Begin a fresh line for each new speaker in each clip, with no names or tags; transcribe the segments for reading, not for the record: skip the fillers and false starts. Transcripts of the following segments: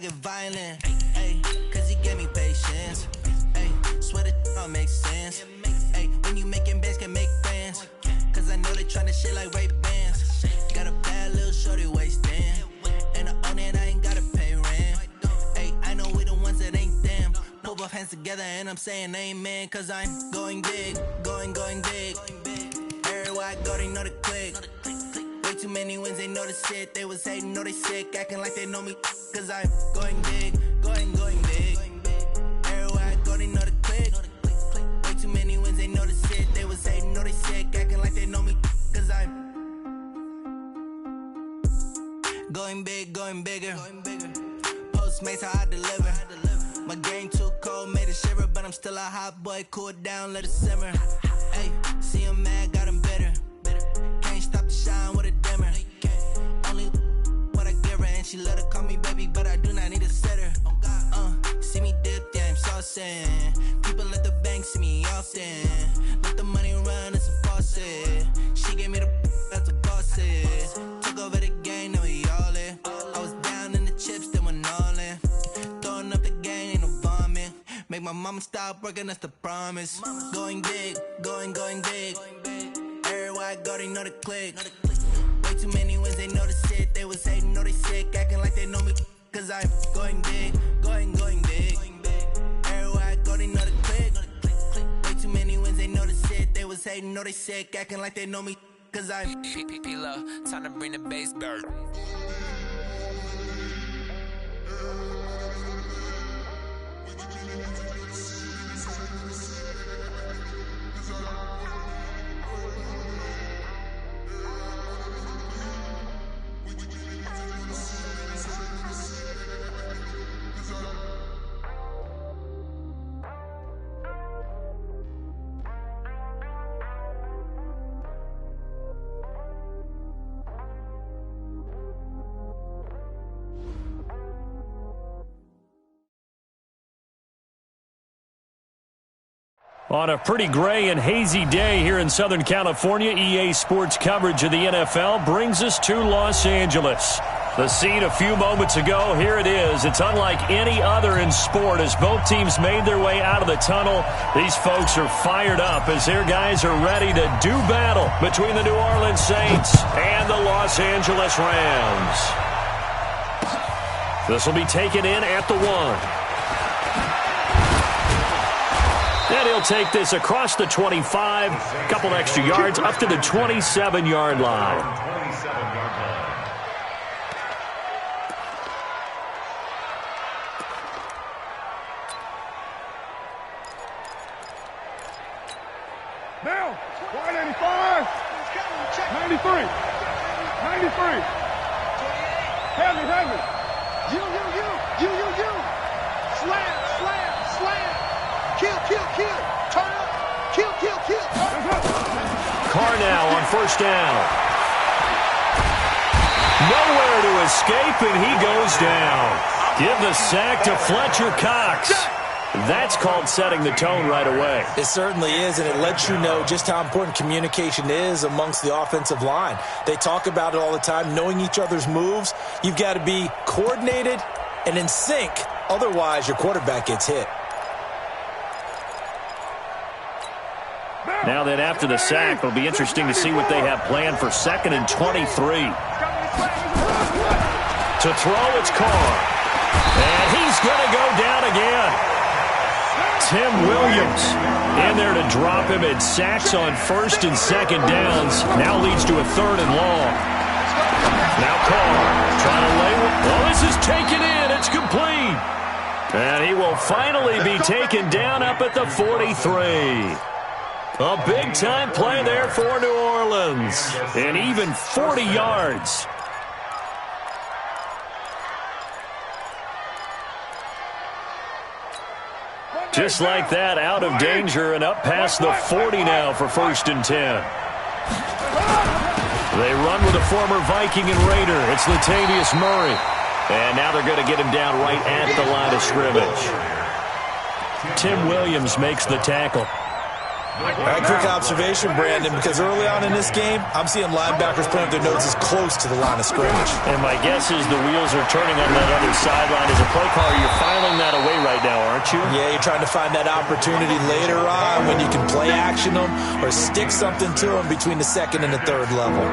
Get violent, ayy, cause he gave me patience, ayy, swear that all makes sense, ayy, when you making bands can make friends, cause I know they tryna shit like Ray-Bans, got a bad little shorty wasting, and I own it, I ain't gotta pay rent, ayy, I know we the ones that ain't them, put both hands together and I'm saying amen, cause I'm going big, going big, everywhere I go they know the click, way too many wins, they know the shit, they was hating, know they sick, acting like they know me, cause I'm going big, going big. Everywhere I go, they know the click. Way too many wins, they know the shit. They was hating, know they sick, acting like they know me, cause I'm going big, going bigger. Postmates, how I deliver. My game too cold, made it shiver, but I'm still a hot boy. Cool it down, let it simmer. Hey, see him mad, got him bitter. Can't stop the shine with a dimmer. Only what I give her, and she let her call me baby, but I do not need a sitter. See me dip, yeah, I'm saucing. People at the bank see me often. Let the money run, it's a faucet. She gave me the that's a bosses. Took over the game, now we all in. I was down in the chips, then went all in. Throwing up the gang, ain't no vomit. Make my mama stop working, that's the promise. Going big, going big. Everywhere I go, they know the click. Way too many wins, they know the shit. They was hating, know they sick, acting like they know me, cause I'm going big, going big. Everywhere I go, they know the click. Way too many wins, they know the shit. They was hating, know they sick, acting like they know me, cause I'm
P-P-P-Lo, time to bring the bass bird.
On a pretty gray and hazy day here in Southern California, EA Sports coverage of the NFL brings us to Los Angeles. The scene a few moments ago, here it is. It's unlike any other in sport as both teams made their way out of the tunnel. These folks are fired up as their guys are ready to do battle between the New Orleans Saints and the Los Angeles Rams. This will be taken in at the 1. And he'll take this across the 25, couple extra yards, up to the 27-yard line.
Now, 185, 93, 93. Heavy. You. Slam. Kill. Turn up. Kill.
Carr now on first down. Nowhere to escape, and he goes down. Give the sack to Fletcher Cox. That's called setting the tone right away.
It certainly is, and it lets you know just how important communication is amongst the offensive line. They talk about it all the time, knowing each other's moves. You've got to be coordinated and in sync. Otherwise, your quarterback gets hit.
Now then, after the sack, it'll be interesting to see what they have planned for 2nd and 23. To throw, it's Carr. And he's going to go down again. Tim Williams in there to drop him at sacks on 1st and 2nd downs. Now leads to a 3rd and long. Now Carr trying to lay one. Well, this is taken in. It's complete. And he will finally be taken down up at the 43. A big-time play there for New Orleans. And even 40 yards. Just like that, out of danger and up past the 40 now for 1st and 10. They run with a former Viking and Raider. It's Latavius Murray. And now they're going to get him down right at the line of scrimmage. Tim Williams makes the tackle.
All right, quick observation, Brandon, because early on in this game, I'm seeing linebackers putting their noses close to the line of scrimmage.
And my guess is the wheels are turning on that other sideline. As a play caller, you're filing that away right now, aren't you?
Yeah, you're trying to find that opportunity later on when you can play action them or stick something to them between the second and the third level.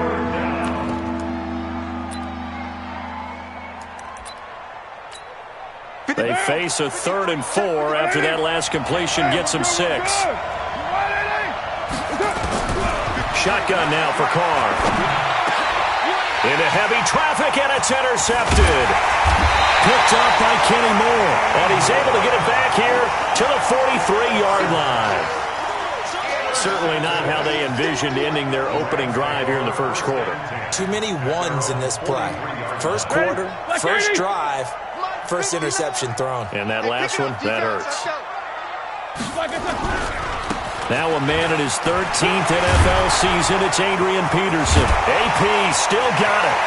They face a 3rd and 4 after that last completion gets them 6. Shotgun now for Carr. Into heavy traffic, and it's intercepted. Picked up by Kenny Moore, and he's able to get it back here to the 43-yard line. Certainly not how they envisioned ending their opening drive here in the first quarter.
Too many ones in this play. First quarter, first drive, first interception thrown.
And that last one, that hurts. Now a man in his 13th NFL season, it's Adrian Peterson. AP still got it.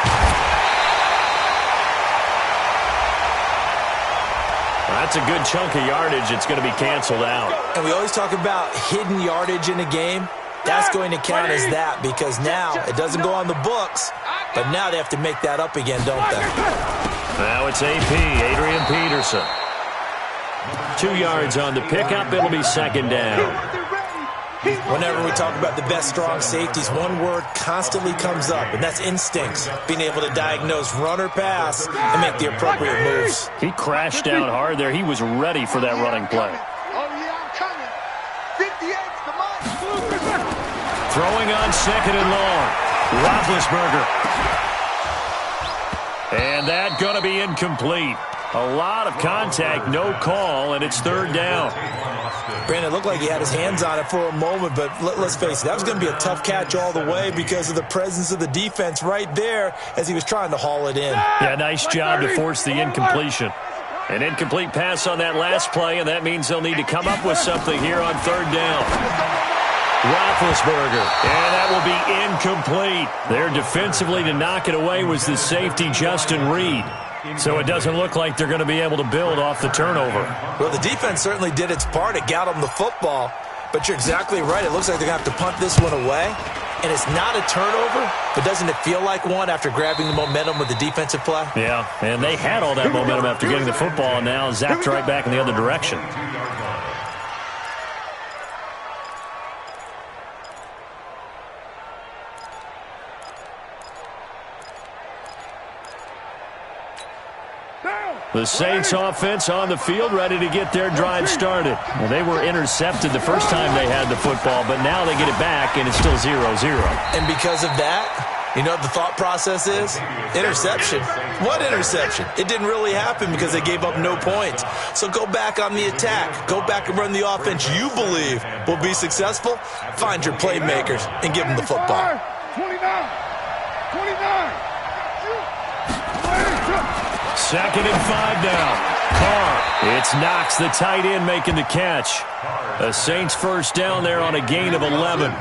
That's a good chunk of yardage. It's going to be canceled out.
And we always talk about hidden yardage in a game. That's going to count as that because now it doesn't go on the books, but now they have to make that up again, don't they?
Now it's AP, Adrian Peterson. 2 yards on the pickup. It'll be second down.
Whenever we talk about the best strong safeties, one word constantly comes up, and that's instincts. Being able to diagnose run or pass and make the appropriate moves.
He crashed down hard there. He was ready for that running play.
Oh, yeah, I'm coming. 58's the mark.
Throwing on 2nd and long. Roethlisberger. And that going to be incomplete. A lot of contact, no call, and it's 3rd down.
Brandon, it looked like he had his hands on it for a moment, but let's face it, that was going to be a tough catch all the way because of the presence of the defense right there as he was trying to haul it in.
Yeah, nice job to force the incompletion. An incomplete pass on that last play, and that means they'll need to come up with something here on 3rd down. Roethlisberger, and that will be incomplete. There defensively to knock it away was the safety, Justin Reed. So it doesn't look like they're going to be able to build off the turnover.
Well, the defense certainly did its part. It got them the football. But you're exactly right. It looks like they're going to have to punt this one away. And it's not a turnover, but doesn't it feel like one after grabbing the momentum with the defensive play?
Yeah, and they had all that momentum after getting the football, and now zapped right back in the other direction. The Saints offense on the field, ready to get their drive started. Well, they were intercepted the first time they had the football, but now they get it back, and it's still 0-0.
And because of that, you know what the thought process is? Interception. What interception? It didn't really happen because they gave up no points. So go back on the attack. Go back and run the offense you believe will be successful. Find your playmakers and give them the football.
29.
2nd and 5 now. Carr. It's Knox, the tight end, making the catch. The Saints first down there on a gain of 11.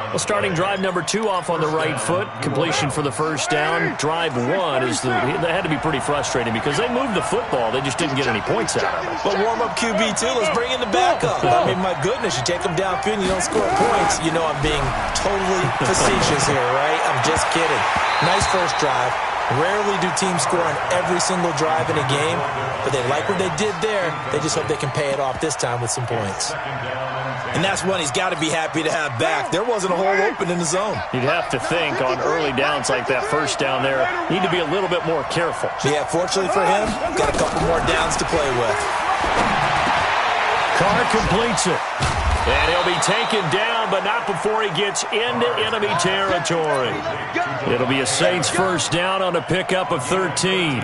Well, starting drive number 2 off on the right foot. Completion for the first down. Drive 1 is that had to be pretty frustrating because they moved the football. They just didn't get any points out of it.
But warm-up QB, too. Let's bring in the backup. I mean, my goodness, you take them downfield and you don't score points. You know I'm being totally facetious here, right? I'm just kidding. Nice first drive. Rarely do teams score on every single drive in a game, but they like what they did there. They just hope they can pay it off this time with some points. And that's one he's got to be happy to have back. There wasn't a hole open in the zone.
You'd have to think on early downs like that first down there, need to be a little bit more careful.
Yeah, fortunately for him, got a couple more downs to play with.
Carr completes it. And he'll be taken down, but not before he gets into enemy territory. It'll be a Saints first down on a pickup of 13.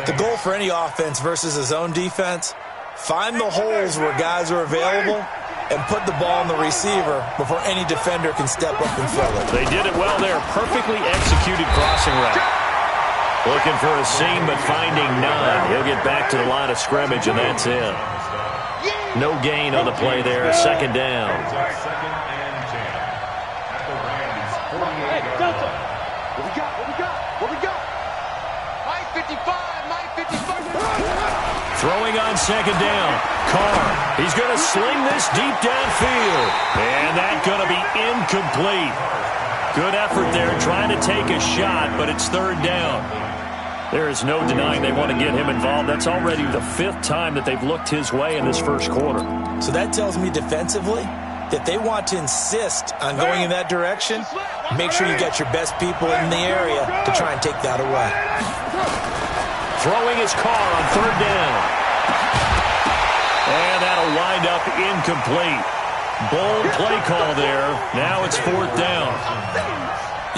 The goal for any offense versus his own defense, find the holes where guys are available and put the ball on the receiver before any defender can step up and fill it.
They did it well there. Perfectly executed crossing route. Looking for a seam, but finding none. He'll get back to the line of scrimmage, and that's it. No gain on the play there. Second down. Throwing on on second down. Carr, he's going to sling this deep downfield. And that's going to be incomplete. Good effort there trying to take a shot, but it's third down. There is no denying they want to get him involved. That's already the 5th time that they've looked his way in this first quarter.
So that tells me defensively that they want to insist on going in that direction. Make sure you get your best people in the area to try and take that away.
Throwing his Carr on third down. And that'll wind up incomplete. Bold play call there. Now it's 4th down.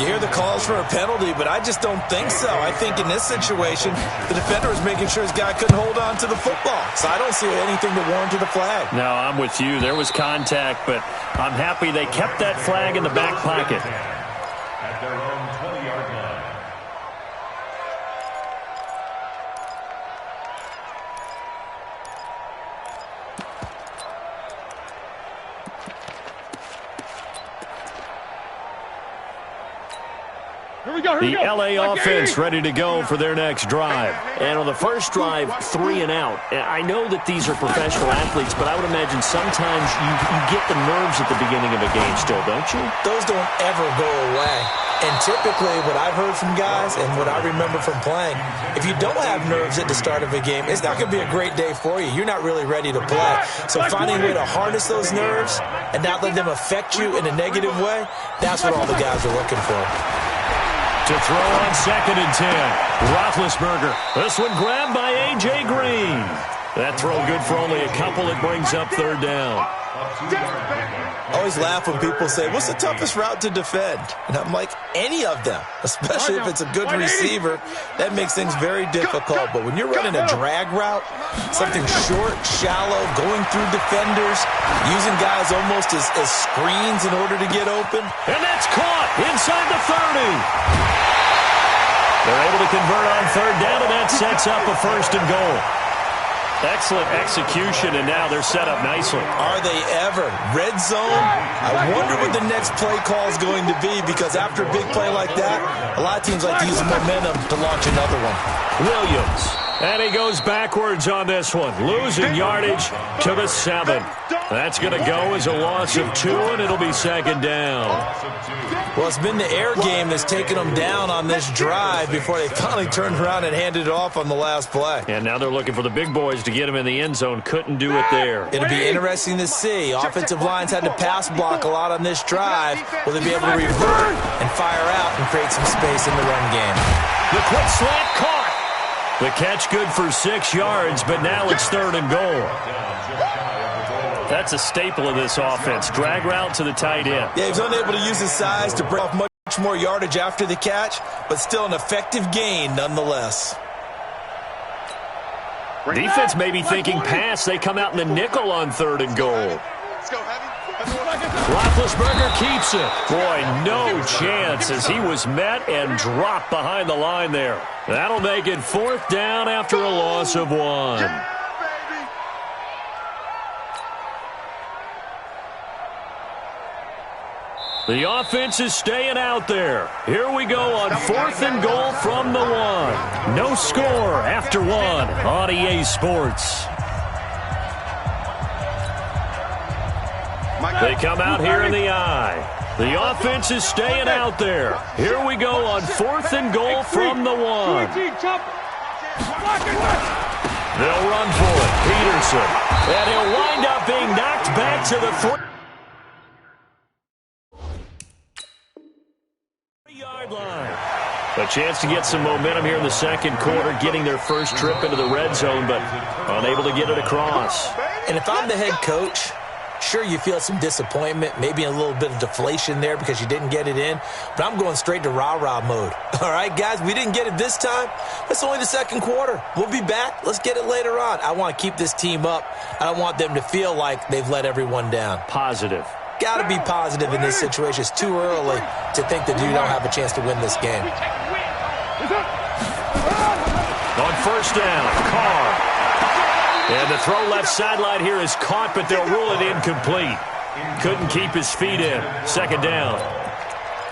You hear the calls for a penalty, but I just don't think so. I think in this situation, the defender was making sure his guy couldn't hold on to the football. So I don't see anything to warrant the flag.
No, I'm with you. There was contact, but I'm happy they kept that flag in the back pocket.
At their own 20-yard line.
The LA offense ready to go for their next drive.
And on the first drive, 3 and out. I know that these are professional athletes, but I would imagine sometimes you get the nerves at the beginning of a game still, don't you?
Those don't ever go away. And typically what I've heard from guys and what I remember from playing, if you don't have nerves at the start of a game, it's not going to be a great day for you. You're not really ready to play. So finding a way to harness those nerves and not let them affect you in a negative way, that's what all the guys are looking for.
To throw on second and 10. Roethlisberger. This one grabbed by A.J. Green. That throw good for only a couple. It brings up third down.
I always laugh when people say, what's the toughest route to defend? And I'm like, any of them, especially if it's a good receiver. That makes things very difficult. But when you're running a drag route, something short, shallow, going through defenders, using guys almost as screens in order to get open.
And that's caught inside the 30. They're able to convert on third down, and that sets up a first and goal. Excellent execution, and now they're set up nicely.
Are they ever? Red zone? I wonder what the next play call is going to be, because after a big play like that, a lot of teams like to use the momentum to launch another one.
Williams. And he goes backwards on this one, losing yardage to the 7. That's going to go as a loss of 2, and it'll be second down.
Well, it's been the air game that's taken them down on this drive before they finally turned around and handed it off on the last play.
And now they're looking for the big boys to get him in the end zone. Couldn't do it there.
It'll be interesting to see. Offensive lines had to pass block a lot on this drive. Will they be able to revert and fire out and create some space in the run game?
The quick slant caught. The catch good for 6 yards, but now it's third and goal. That's a staple of this offense. Drag route to the tight end.
Yeah, he was unable to use his size to break off much more yardage after the catch, but still an effective gain nonetheless.
Defense may be thinking pass. They come out in the nickel on third and goal. Roethlisberger keeps it. Boy, no chance as he was met and dropped behind the line there. That'll make it fourth down after a loss of 1. The offense is staying out there. Here we go on fourth and goal from the 1. No score after 1 on EA Sports. They come out here in the eye. The offense is staying out there. Here we go on fourth and goal from the 1. They'll run for it. Peterson. And he'll wind up being knocked back to the 3-yard line. A chance to get some momentum here in the second quarter, getting their first trip into the red zone, but unable to get it across.
And if I'm the head coach, sure, you feel some disappointment, maybe a little bit of deflation there because you didn't get it in, but I'm going straight to rah-rah mode. All right, guys, we didn't get it this time. That's only the second quarter. We'll be back. Let's get it later on. I want to keep this team up. I don't want them to feel like they've let everyone down.
Positive.
Got to be positive in this situation. It's too early to think that you don't have a chance to win this game.
On first down, Carr. And the throw left sideline here is caught, but they'll rule it incomplete. Couldn't keep his feet in. Second down.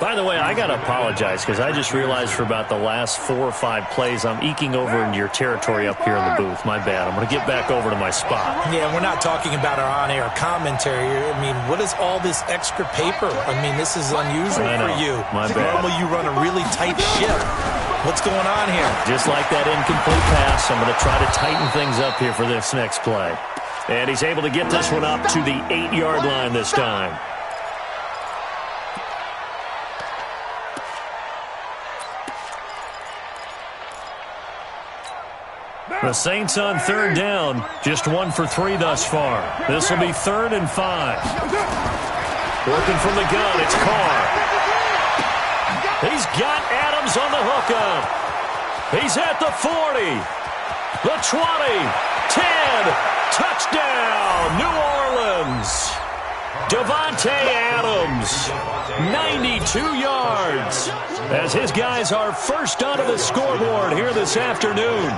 By the way, I got to apologize because I just realized for about the last 4 or 5 plays, I'm eking over into your territory up here in the booth. My bad. I'm going to get back over to my spot.
Yeah, we're not talking about our on-air commentary here. I mean, what is all this extra paper? I mean, this is unusual for you.
My bad.
Normally you run a really tight ship. What's going on here?
Just like that incomplete pass, I'm going to try to tighten things up here for this next play. And he's able to get this one up to the 8-yard line this time. The Saints on third down, just 1 for 3 thus far. This will be 3rd and 5. Working from the gun, it's Carr. He's got Adams on the hookup. He's at the 40, the 20, 10, touchdown, New Orleans. Davante Adams, 92 yards, as his guys are first onto the scoreboard here this afternoon.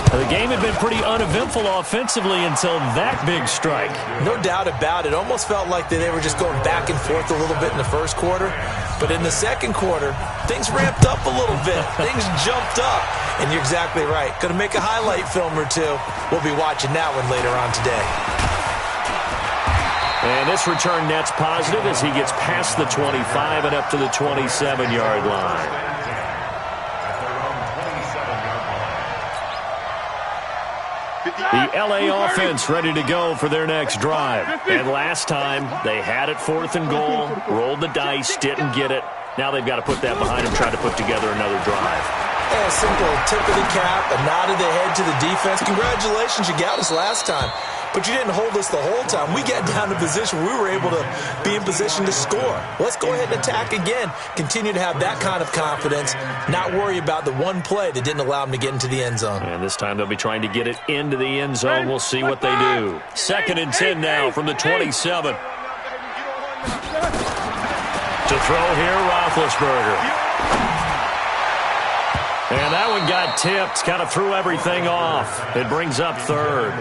The game had been pretty uneventful offensively until that big strike.
No doubt about it. Almost felt like they were just going back and forth a little bit in the first quarter. But in the second quarter, things ramped up a little bit. Things jumped up. And you're exactly right. Going to make a highlight film or two. We'll be watching that one later on today.
And this return net's positive as he gets past the 25 and up to the 27-yard line. The LA offense ready to go for their next drive. And last time, they had it 4th and goal, rolled the dice, didn't get it. Now they've got to put that behind them, try to put together another drive.
A simple tip of the cap, a nod of the head to the defense. Congratulations, you got us last time. But you didn't hold us the whole time. We got down to position where we were able to be in position to score. Let's go ahead and attack again. Continue to have that kind of confidence, not worry about the one play that didn't allow them to get into the end zone.
And this time they'll be trying to get it into the end zone. We'll see what they do. 2nd and 10 now from the 27. To throw here, Roethlisberger. And that one got tipped, kind of threw everything off. It brings up 3rd.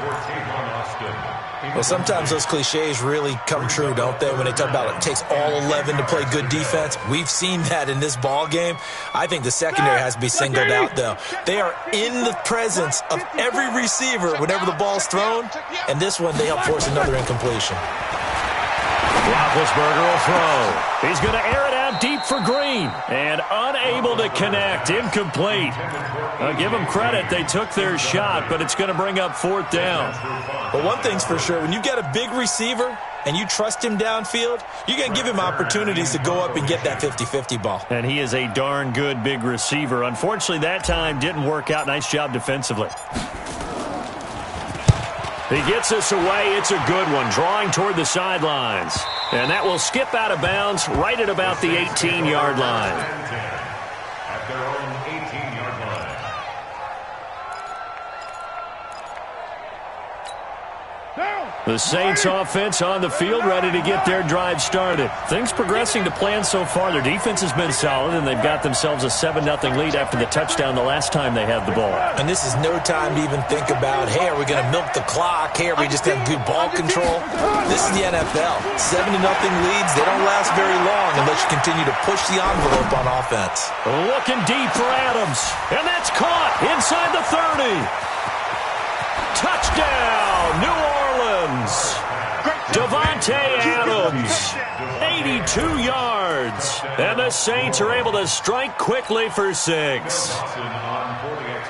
Well, sometimes those cliches really come true, don't they? When they talk about it takes all 11 to play good defense. We've seen that in this ball game. I think the secondary has to be singled out, though. They are in the presence of every receiver whenever the ball's thrown. And this one, they help force another incompletion.
Roethlisberger will throw. He's going to air it out deep for Green. And unable to connect. Incomplete. I'll give them credit. They took their shot, but it's going to bring up 4th down.
But one thing's for sure. When you've got a big receiver and you trust him downfield, you're going to give him opportunities to go up and get that 50-50 ball.
And he is a darn good big receiver. Unfortunately, that time didn't work out. Nice job defensively. He gets this away. It's a good one, drawing toward the sidelines. And that will skip out of bounds right at about the 18-yard line.
At their own 18-yard line.
The Saints offense on the field, ready to get their drive started. Things progressing to plan so far. Their defense has been solid, and they've got themselves a 7-0 lead after the touchdown the last time they had the ball.
And this is no time to even think about, hey, are we going to milk the clock? Hey, are we just going to do ball control? This is the NFL. 7-0 leads, they don't last very long unless you continue to push the envelope on offense.
Looking deep for Adams, and that's caught inside the 30. Touchdown, New Orleans. Davante Adams, 82 yards. And the Saints are able to strike quickly for 6.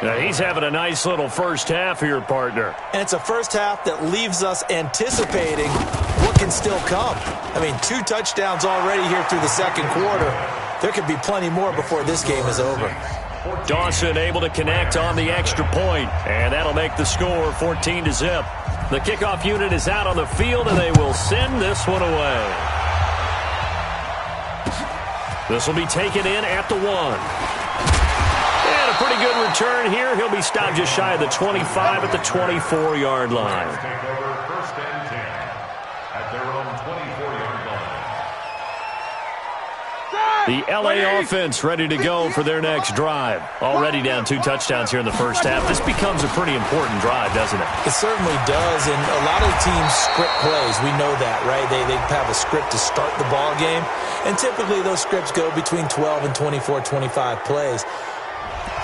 Now, he's having a nice little first half here, partner.
And it's a first half that leaves us anticipating what can still come. I mean, 2 touchdowns already here through the second quarter. There could be plenty more before this game is over.
Dawson able to connect on the extra point, and that'll make the score 14-0. The kickoff unit is out on the field, and they will send this one away. This will be taken in at the 1. And a pretty good return here. He'll be stopped just shy of the 25 at the 24-yard line.
Take over 1st and 10 at their own 24-yard line.
The LA offense ready to go for their next drive. Already down 2 touchdowns here in the first half. This becomes a pretty important drive, doesn't it?
It certainly does, and a lot of teams script plays. We know that, right? They have a script to start the ball game, and typically those scripts go between 12 and 24, 25 plays.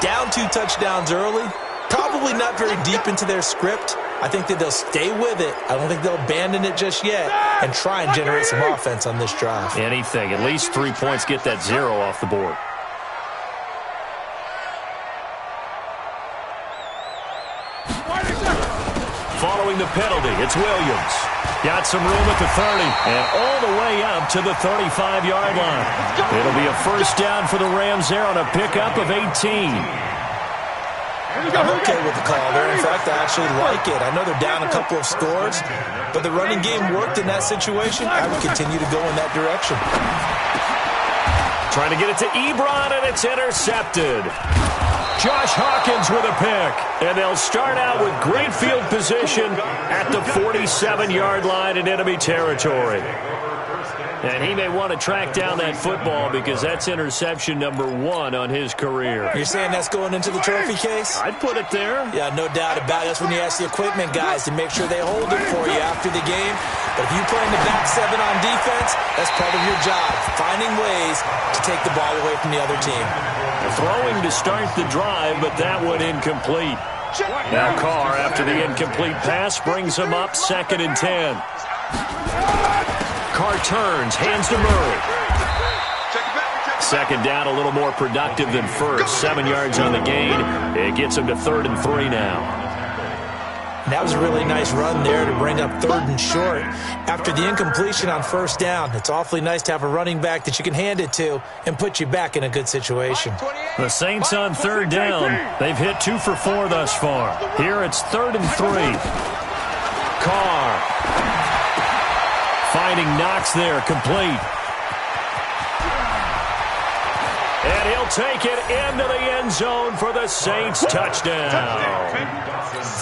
Down 2 touchdowns early, probably not very deep into their script. I think that they'll stay with it. I don't think they'll abandon it just yet and try and generate some offense on this drive.
Anything. At least 3 points, get that 0 off the board. Following the penalty, it's Williams. Got some room at the 30 and all the way up to the 35-yard line. It'll be a first down for the Rams there on a pickup of 18.
I'm okay with the call there. In fact, I actually like it. I know they're down a couple of scores, but the running game worked in that situation. I would continue to go in that direction.
Trying to get it to Ebron, and it's intercepted. Josh Hawkins with a pick, and they'll start out with great field position at the 47-yard line in enemy territory. And he may want to track down that football because that's interception number 1 on his career.
You're saying that's going into the trophy case?
I'd put it there.
Yeah, no doubt about it. That's when you ask the equipment guys to make sure they hold it for you after the game. But if you play in the back 7 on defense, that's part of your job, finding ways to take the ball away from the other team.
Throwing to start the drive, but that one incomplete. Now Carr, after the incomplete pass, brings him up 2nd and 10. Carr turns, hands to Murray. 2nd down, a little more productive than first. 7 yards on the gain. It gets him to 3rd and 3 now.
That was a really nice run there to bring up 3rd and short. After the incompletion on 1st down, it's awfully nice to have a running back that you can hand it to and put you back in a good situation.
The Saints on 3rd down. They've hit 2 for 4 thus far. Here it's 3rd and 3. Carr. Finding Knox there, complete. And he'll take it into the end zone for the Saints touchdown.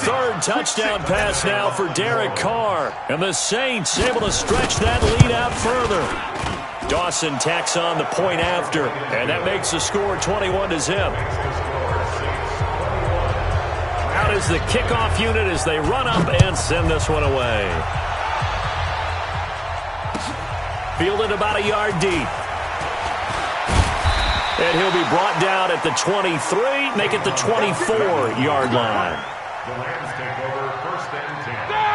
3rd touchdown pass now for Derek Carr. And the Saints able to stretch that lead out further. Dawson tacks on the point after, and that makes the score 21-0. Out is the kickoff unit as they run up and send this one away. Fielded about a yard deep. And he'll be brought down at the 23, make it the 24-yard line.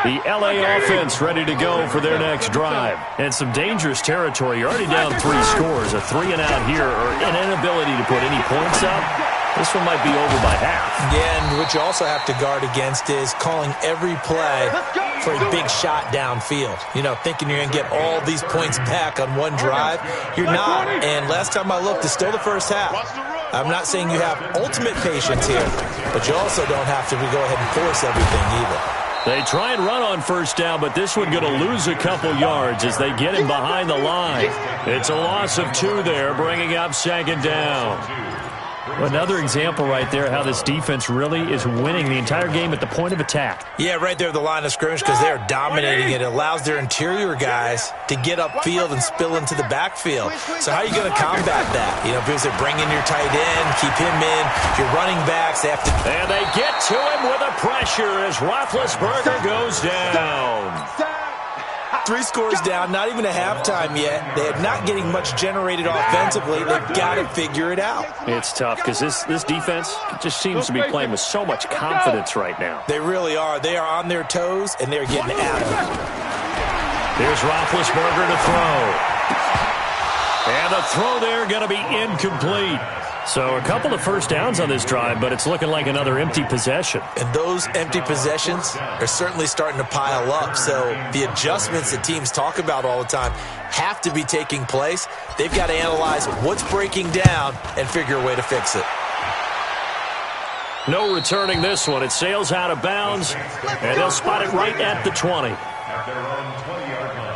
The LA offense ready to go for their next drive. And some dangerous territory. You're already down 3 scores. A 3-and-out here or an inability to put any points up. This one might be over by half.
Yeah, and what you also have to guard against is calling every play for a big shot downfield. You know, thinking you're going to get all these points back on one drive. You're not. And last time I looked, it's still the first half. I'm not saying you have ultimate patience here, but you also don't have to go ahead and force everything either.
They try and run on 1st down, but this one going to lose a couple yards as they get him behind the line. It's a loss of 2 there, bringing up 2nd down. Another example right there how this defense really is winning the entire game at the point of attack.
Yeah, right there at the line of scrimmage because they're dominating it. It allows their interior guys to get upfield and spill into the backfield. So how are you going to combat that? You know, because they bring in your tight end, keep him in, your running backs. They have to.
And they get to him with a pressure as Roethlisberger goes down.
3 scores down, not even a halftime yet. They're not getting much generated offensively. They've got to figure it out.
It's tough because this defense just seems to be playing with so much confidence right now.
They really are. They are on their toes, and they're getting at them.
Here's Roethlisberger to throw. And the throw there going to be incomplete. So a couple of 1st downs on this drive, but it's looking like another empty possession.
And those empty possessions are certainly starting to pile up. So the adjustments that teams talk about all the time have to be taking place. They've got to analyze what's breaking down and figure a way to fix it.
No returning this one. It sails out of bounds, and they'll spot it right at the 20.
At their own 20-yard line.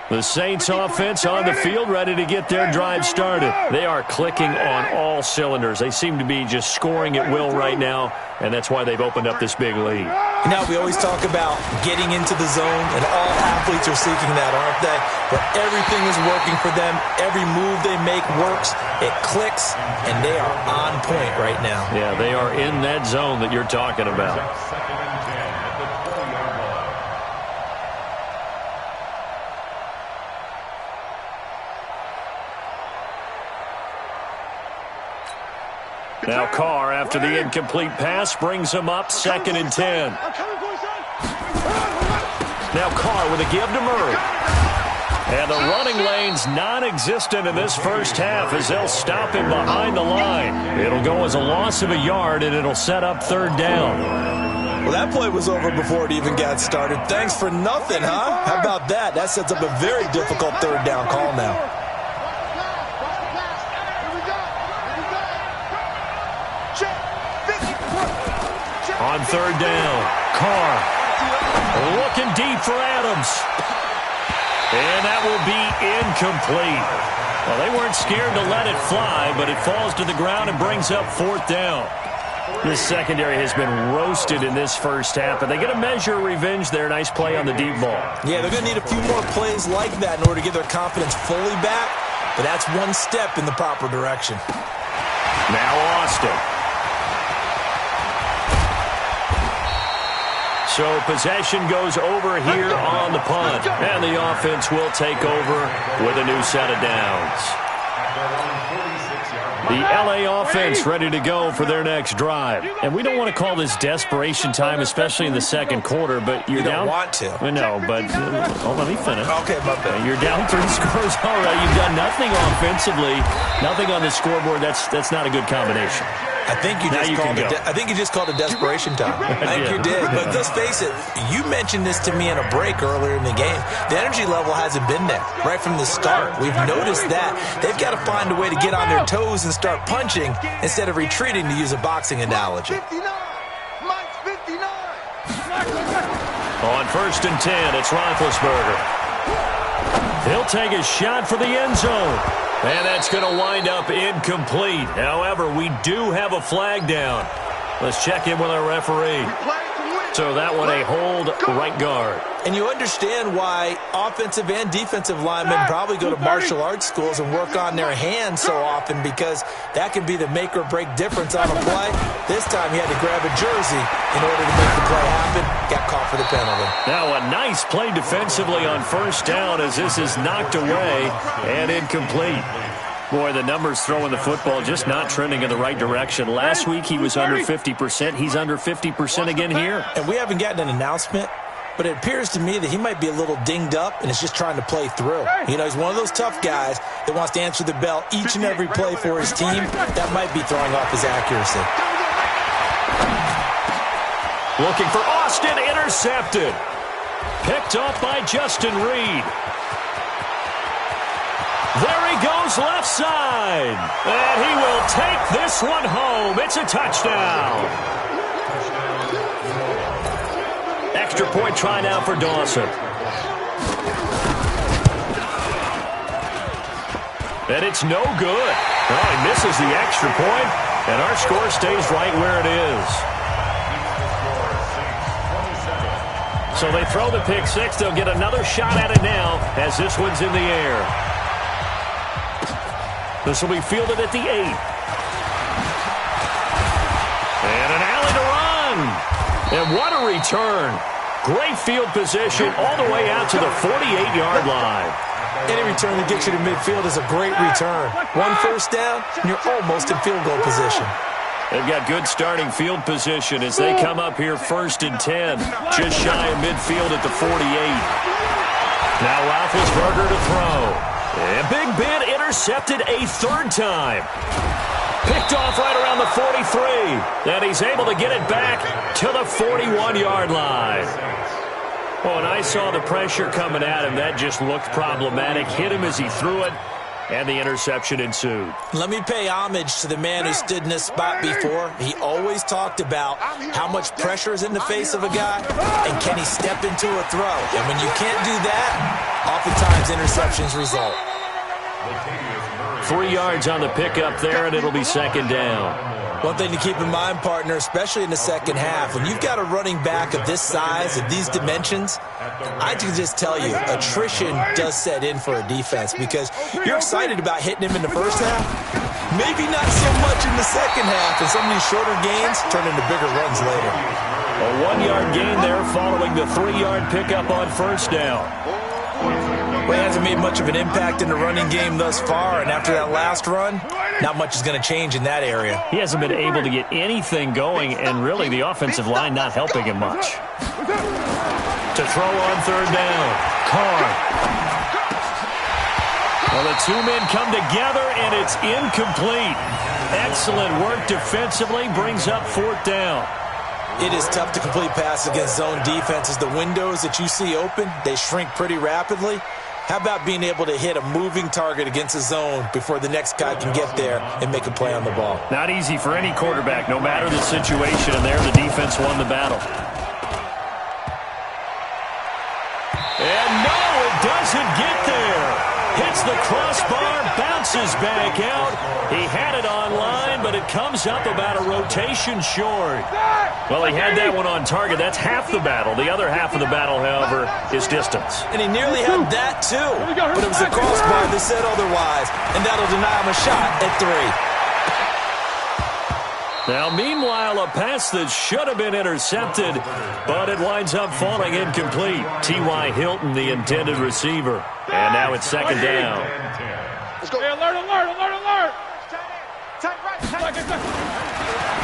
The Saints offense on the field, ready to get their drive started. They are clicking on all cylinders. They seem to be just scoring at will right now, and that's why they've opened up this big lead.
Now, we always talk about getting into the zone, and all athletes are seeking that, aren't they? But everything is working for them. Every move they make works. It clicks, and they are on point right now.
Yeah, they are in that zone that you're talking about. Now Carr, after the incomplete pass, brings him up 2nd and 10. Now Carr with a give to Murray. And the running lane's non-existent in this first half as they'll stop him behind the line. It'll go as a loss of a yard, and it'll set up 3rd down.
Well, that play was over before it even got started. Thanks for nothing, huh? How about that? That sets up a very difficult 3rd down call now.
On 3rd down, Carr looking deep for Adams. And that will be incomplete. Well, they weren't scared to let it fly, but it falls to the ground and brings up 4th down. This secondary has been roasted in this first half, but they get a measure of revenge there. Nice play on the deep ball.
Yeah, they're going to need a few more plays like that in order to get their confidence fully back, but that's one step in the proper direction.
Now Austin. So possession goes over here on the punt, and the offense will take over with a new set of downs. The LA offense ready to go for their next drive. And we don't want to call this desperation time, especially in the second quarter, but you're down.
You don't want to.
No, but let me finish.
Okay, my bad.
You're down 3 scores already. You've done nothing offensively, nothing on the scoreboard. That's not a good combination.
I think you just called it desperation time. I think you did. But let's face it, you mentioned this to me in a break earlier in the game. The energy level hasn't been there right from the start. We've noticed that. They've got to find a way to get on their toes and start punching instead of retreating, to use a boxing analogy.
59. Mike's 59.
On 1st and 10, it's Roethlisberger. He'll take a shot for the end zone. And that's going to wind up incomplete. However, we do have a flag down. Let's check in with our referee. So that one a hold right guard.
And you understand why offensive and defensive linemen probably go to martial arts schools and work on their hands so often, because that can be the make or break difference on a play. This time he had to grab a jersey in order to make the play happen. Got caught for the penalty.
Now a nice play defensively on 1st down as this is knocked away and incomplete. Boy, the numbers throwing the football just not trending in the right direction. Last week he was under 50%. He's under 50% again here.
And we haven't gotten an announcement, but it appears to me that he might be a little dinged up and is just trying to play through. You know, he's one of those tough guys that wants to answer the bell each and every play for his team. That might be throwing off his accuracy.
Looking for Austin, intercepted. Picked off by Justin Reed. There he goes left side. And he will take this one home. It's a touchdown. Extra point try now for Dawson. And it's no good. Oh, he misses the extra point, and our score stays right where it is. So they throw the pick six. They'll get another shot at it now as this one's in the air. This will be fielded at the 8. And an alley to run. And what a return. Great field position all the way out to the 48-yard line.
Any return that gets you to midfield is a great return. 1 first down, and you're almost in field goal position.
They've got good starting field position as they come up here 1st and 10. Just shy of midfield at the 48. Now Roethlisberger to throw. And Big Ben intercepted a 3rd time. Picked off right around the 43. And he's able to get it back to the 41-yard line. Oh, and I saw the pressure coming at him. That just looked problematic. Hit him as he threw it. and the interception ensued.
Let me pay homage to the man who stood in this spot before. He always talked about how much pressure is in the face of a guy, and can he step into a throw. And when you can't do that, oftentimes interceptions result.
3 yards on the pickup there, and it'll be second down.
One thing to keep in mind, partner, especially in the second half, when you've got a running back of this size, of these dimensions, I can just tell you, attrition does set in for a defense because you're excited about hitting him in the first half. Maybe not so much in the second half, and some of these shorter gains turn into bigger runs later.
A 1-yard gain there following the 3-yard pickup on first down.
Well, he hasn't made much of an impact in the running game thus far, and after that last run, not much is going to change in that area.
He hasn't been able to get anything going, and really the offensive line not helping him much. To throw on third down, Carr. Well, the two men come together, and it's incomplete. Excellent work defensively, brings up fourth down.
It is tough to complete passes against zone defenses. The windows that you see open, they shrink pretty rapidly. How about being able to hit a moving target against a zone before the next guy can get there and make a play on the ball?
Not easy for any quarterback, no matter the situation, and there the defense won the battle. And no, it doesn't get there. Hits the crossbar, bounces back out. He had it on line, but it comes up about a rotation short. Well, he had that one on target. That's half the battle. The other half of the battle, however, is distance.
And he nearly had that, too. But it was the crossbar that said otherwise, and that'll deny him a shot at 3.
Now, meanwhile, a pass that should have been intercepted, but it winds up falling incomplete. T.Y. Hilton, the intended receiver. And now it's second down.
Let's go. Hey, alert, alert, alert, alert.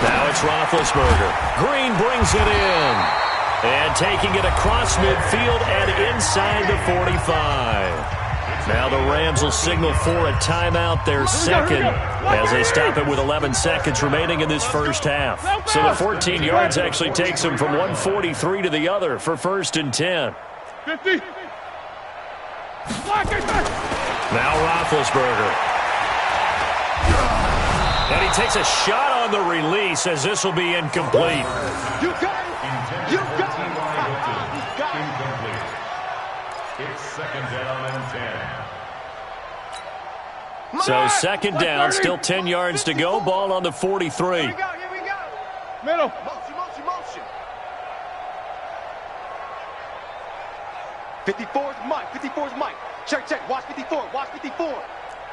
Now it's Roethlisberger. Green brings it in. And taking it across midfield and inside the 45. Now the Rams will signal for a timeout, their second, as they stop it with 11 seconds remaining in this first half. So the 14 yards actually takes them from 143 to the other for first and 10.
50.
Now Roethlisberger. And he takes a shot on the release as this will be incomplete.
You got it. You got it.
Incomplete. It's second down and 10.
So second down, still 10 yards to go. Ball on the 43.
Here we go. Here we go. Middle. Motion, motion, motion. 54 is Mike. 54 is Mike. Check, check. Watch 54. Watch 54.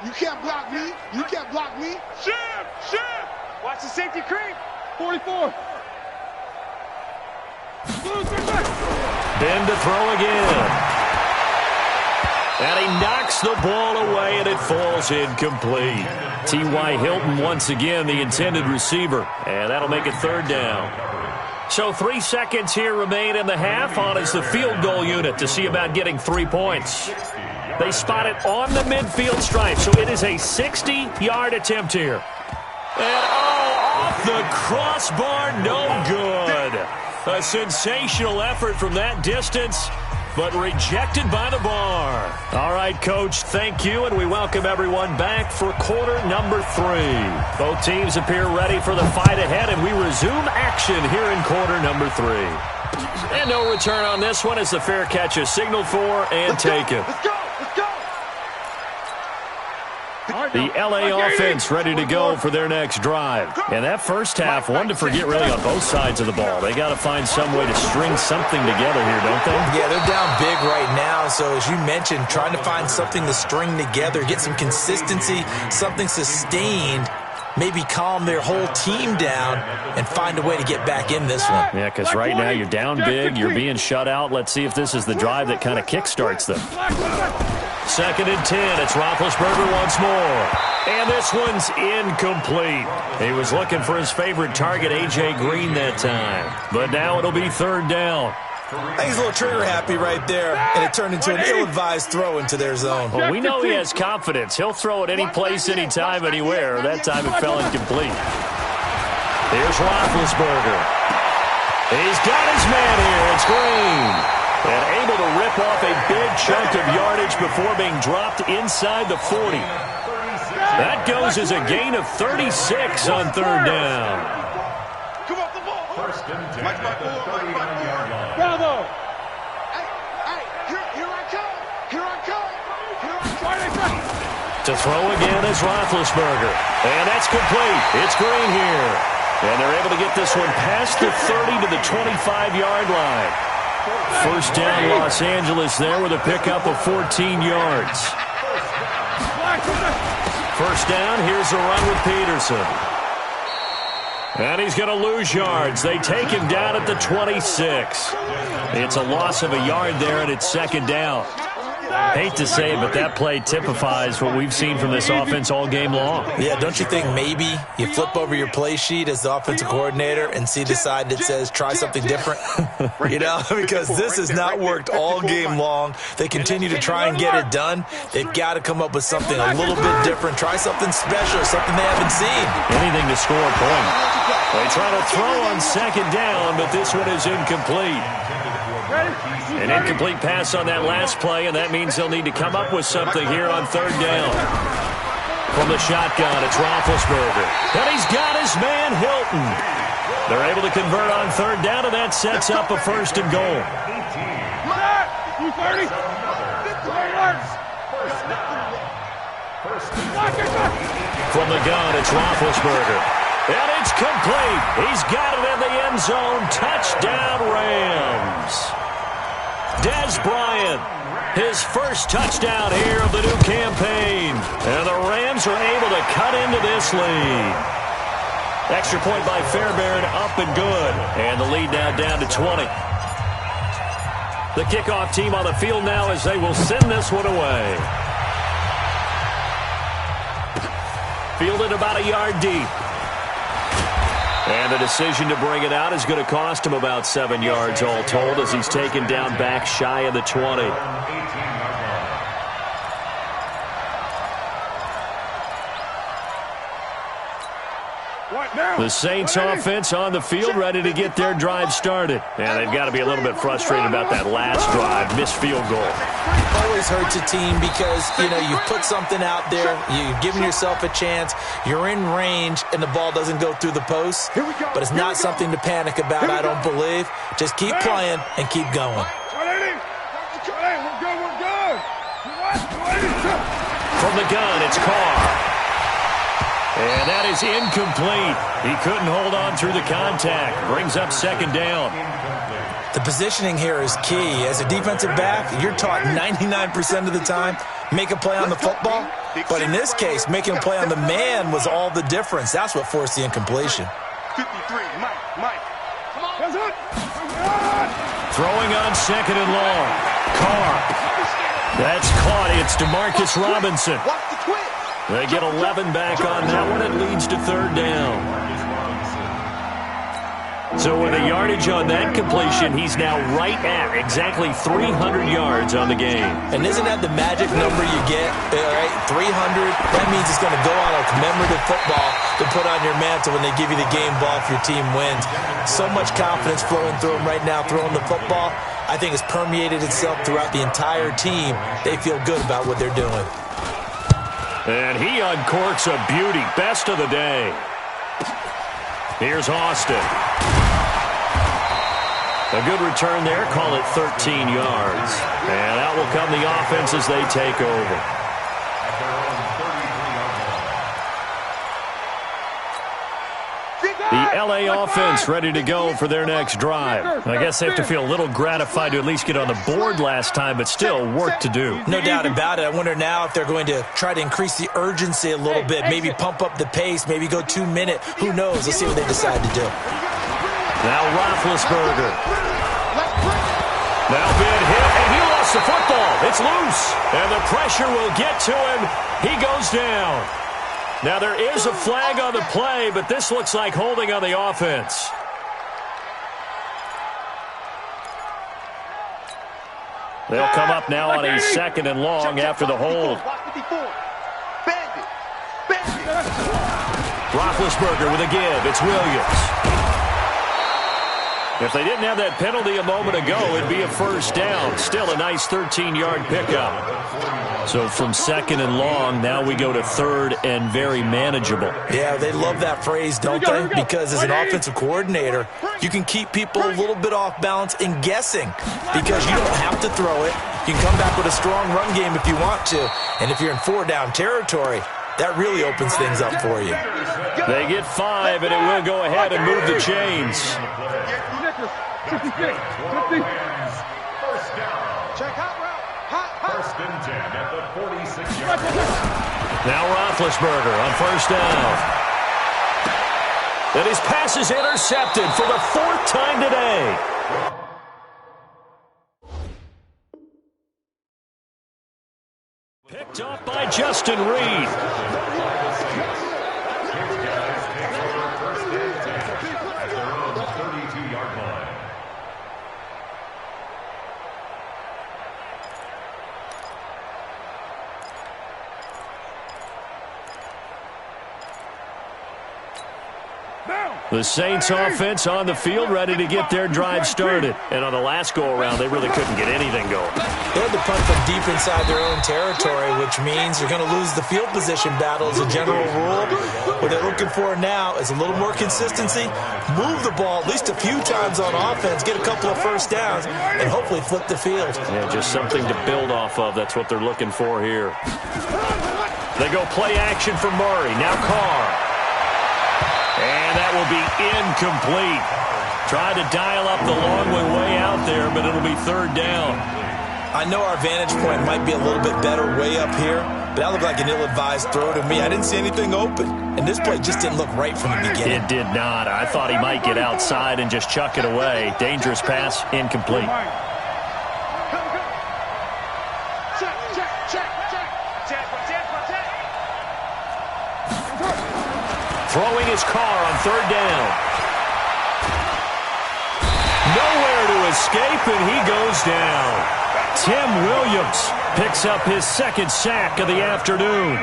You can't block me. You can't block me.
Shift, shift. Watch the safety creep. 44.
Then to throw again. And he knocks the ball away, and it falls incomplete. T.Y. Hilton once again, the intended receiver. And that'll make it third down. So 3 seconds here remain in the half on as the field goal unit to see about getting 3 points. They spot it on the midfield stripe, so it is a 60-yard attempt here. And, off the crossbar, no good. A sensational effort from that distance, but rejected by the bar. All right, Coach, thank you, and we welcome everyone back for quarter number 3. Both teams appear ready for the fight ahead, and we resume action here in quarter number 3. And no return on this one as the fair catch is signaled for and taken.
Let's go. Let's go.
The LA offense ready to go for their next drive. And that first half, one to forget really on both sides of the ball. They got to find some way to string something together here, don't they?
Yeah, they're down big right now. So as you mentioned, trying to find something to string together, get some consistency, something sustained, maybe calm their whole team down and find a way to get back in this one.
Yeah, because right now you're down big, you're being shut out. Let's see if this is the drive that kind of kickstarts them. Second and 10, it's Roethlisberger once more. And this one's incomplete. He was looking for his favorite target, A.J. Green, that time. But now it'll be third down.
I think he's a little trigger happy right there, and it turned into an ill-advised throw into their zone.
Well, we know he has confidence. He'll throw it any place, anytime, anywhere. That time it fell incomplete. Here's Roethlisberger. He's got his man here. It's Green. And able to rip off a big chunk of yardage before being dropped inside the 40. That goes as a gain of 36 on third down.
Come off the ball.
First and 10 at the 39-yard line.
Bravo. Hey, here I come. Here I come.
To throw again is Roethlisberger. And that's complete. It's Green here. And they're able to get this one past the 30 to the 25-yard line. First down, Los Angeles there with a pickup of 14 yards. First down, here's a run with Peterson. And he's going to lose yards. They take him down at the 26. It's a loss of a yard there, and it's second down. Hate to say it, but that play typifies what we've seen from this offense all game long.
Yeah, don't you think maybe you flip over your play sheet as the offensive coordinator and see the side that says try something different? You know, because this has not worked all game long. They continue to try and get it done. They've got to come up with something a little bit different. Try something special, something they haven't seen.
Anything to score a point. They try to throw on second down, but this one is incomplete. An incomplete pass on that last play, and that means they'll need to come up with something here on third down. From the shotgun, it's Roethlisberger. And he's got his man, Hilton. They're able to convert on third down, and that sets up a first and goal. From the gun, it's Roethlisberger. And it's complete. He's got it in the end zone. Touchdown, Rams. Dez Bryant, his first touchdown here of the new campaign. And the Rams are able to cut into this lead. Extra point by Fairbairn, up and good. And the lead now down to 20. The kickoff team on the field now as they will send this one away. Fielded about a yard deep. And the decision to bring it out is going to cost him about 7 yards all told as he's taken down back shy of the 20. The Saints offense on the field ready to get their drive started. And they've got to be a little bit frustrated about that last drive, missed field goal.
Always hurts a team because, you know, you put something out there, you've given yourself a chance, you're in range, and the ball doesn't go through the post. But it's not something to panic about, I don't believe. Just keep playing and keep going.
From the gun, it's Carr. And that is incomplete. He couldn't hold on through the contact. Brings up second down.
The positioning here is key. As a defensive back, you're taught 99% of the time, make a play on the football. But in this case, making a play on the man was all the difference. That's what forced the incompletion.
53, Mike.
Throwing on second and long. Carr. That's caught. It's DeMarcus Robinson.
Watch the twist.
They get 11 back on that one. It leads to third down. So with a yardage on that completion, he's now right at exactly 300 yards on the game.
And isn't that the magic number you get? Right? 300. That means it's going to go on a commemorative football to put on your mantle when they give you the game ball if your team wins. So much confidence flowing through them right now, throwing the football. I think it's permeated itself throughout the entire team. They feel good about what they're doing.
And he uncorks a beauty. Best of the day. Here's Austin. A good return there. Call it 13 yards. And out will come the offense as they take over. The LA offense ready to go for their next drive. I guess they have to feel a little gratified to at least get on the board last time, but still work to do.
No doubt about it. I wonder now if they're going to try to increase the urgency a little bit, maybe pump up the pace, maybe go 2 minute. Who knows? Let's see what they decide to do.
Now Roethlisberger. Now been hit, and he lost the football. It's loose, and the pressure will get to him. He goes down. Now, there is a flag on the play, but this looks like holding on the offense. They'll come up now on a second and long after the hold. Roethlisberger with a give. It's Williams. If they didn't have that penalty a moment ago, it'd be a first down. Still a nice 13-yard pickup. So from second and long, now we go to third and very manageable.
Yeah, they love that phrase, don't they? Because as an offensive coordinator, you can keep people a little bit off balance and guessing because you don't have to throw it. You can come back with a strong run game if you want to. And if you're in four-down territory, that really opens things up for you.
They get 5, and it will go ahead and move the chains.
First and 10 at the 46-yard line.
Now Roethlisberger on first down. And his pass is intercepted for the 4th time today. Picked up by Justin Reed. The Saints offense on the field ready to get their drive started. And on the last go-around, they really couldn't get anything going.
They had to punt from deep inside their own territory, which means you're going to lose the field position battle as a general rule. What they're looking for now is a little more consistency, move the ball at least a few times on offense, get a couple of first downs, and hopefully flip the field.
Yeah, just something to build off of. That's what they're looking for here. They go play action for Murray. Now Carr. And that will be incomplete. Tried to dial up the long way out there, but it'll be third down.
I know our vantage point might be a little bit better way up here, but that looked like an ill-advised throw to me. I didn't see anything open, and this play just didn't look right from the beginning.
It did not. I thought he might get outside and just chuck it away. Dangerous pass, incomplete. Throwing his car on third down. Nowhere to escape, and he goes down. Tim Williams picks up his 2nd sack of the afternoon.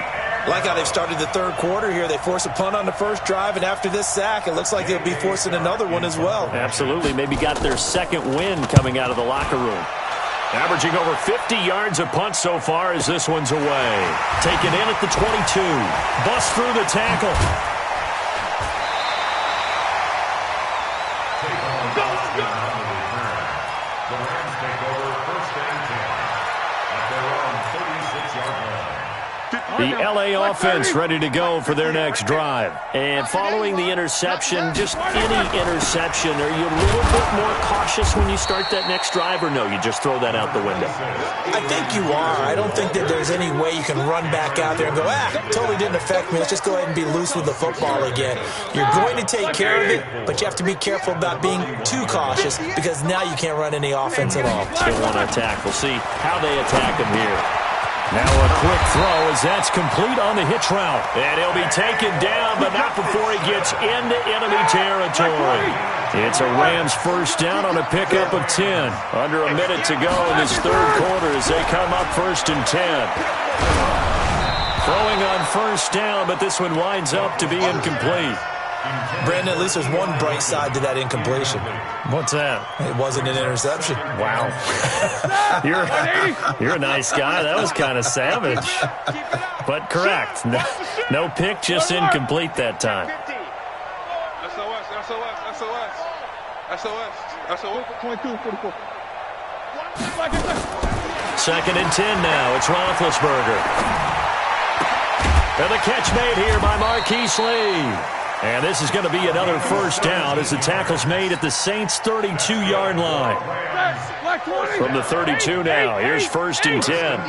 Like how they've started the third quarter here. They force a punt on the first drive, and after this sack, it looks like they'll be forcing another one as well.
Absolutely. Maybe got their 2nd win coming out of the locker room. Averaging over 50 yards a punt so far as this one's away. Taken in at the 22. Bust through the tackle. The L.A. offense ready to go for their next drive. And following the interception, just any interception, are you a little bit more cautious when you start that next drive, or no, you just throw that out the window?
I think you are. I don't think that there's any way you can run back out there and go, totally didn't affect me. Let's just go ahead and be loose with the football again. You're going to take care of it, but you have to be careful about being too cautious because now you can't run any offense at all.
Still want to attack. We'll see how they attack him here. Now a quick throw as that's complete on the hitch route. And he'll be taken down, but not before he gets into enemy territory. It's a Rams first down on a pickup of 10. Under a minute to go in this third quarter as they come up 1st and 10. Throwing on first down, but this one winds up to be incomplete.
Brandon, at least there's one bright side to that incompletion.
What's that?
It wasn't an interception.
Wow. You're a nice guy. That was kind of savage. But correct. No pick, just incomplete that time.
SOS. 22, 44.
2nd and 10 now. It's Roethlisberger. And the catch made here by Marquise Lee. And this is going to be another first down as the tackle's made at the Saints' 32-yard line. From the 32 now, here's 1st and 10.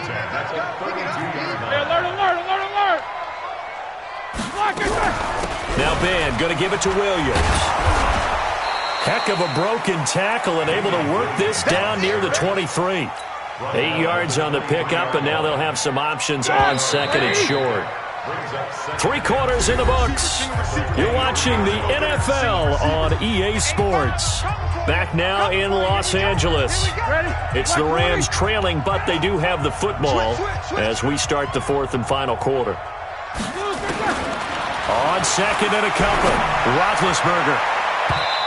Alert.
Now Ben going to give it to Williams. Heck of a broken tackle and able to work this down near the 23. 8 yards on the pickup, and now they'll have some options on 2nd and short. 3 quarters in the books. You're watching the NFL on EA Sports. Back now in Los Angeles. It's the Rams trailing, but they do have the football as we start the 4th and final quarter. On 2nd and a couple, Roethlisberger.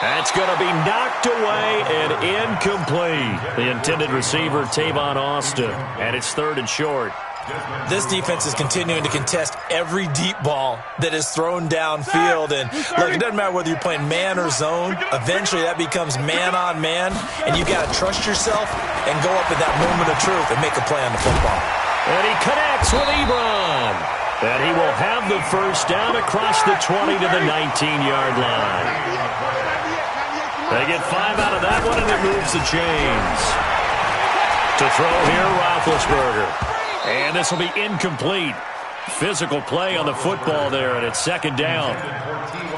That's going to be knocked away and incomplete. The intended receiver, Tavon Austin, and it's 3rd and short.
This defense is continuing to contest every deep ball that is thrown downfield. And look, it doesn't matter whether you're playing man or zone. Eventually, that becomes man on man, and you got to trust yourself and go up at that moment of truth and make a play on the football.
And he connects with Ebron. And he will have the first down across the 20 to the 19-yard line. They get 5 out of that one, and it moves the chains. To throw here, Roethlisberger. And this will be incomplete. Physical play on the football there, and it's 2nd down.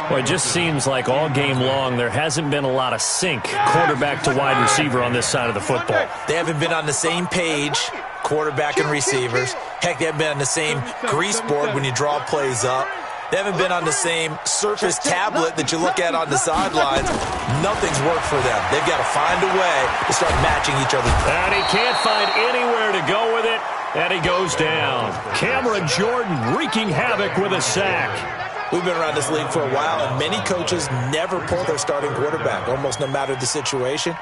Well, it just seems like all game long there hasn't been a lot of sync quarterback to wide receiver on this side of the football.
They haven't been on the same page, quarterback and receivers. Heck, they haven't been on the same grease board when you draw plays up. They haven't been on the same Surface tablet that you look at on the sidelines. Nothing's worked for them. They've got to find a way to start matching each other.
And he can't find anywhere to go with it, and he goes down. Cameron Jordan wreaking havoc with a sack.
We've been around this league for a while, and many coaches never pull their starting quarterback, almost no matter the situation.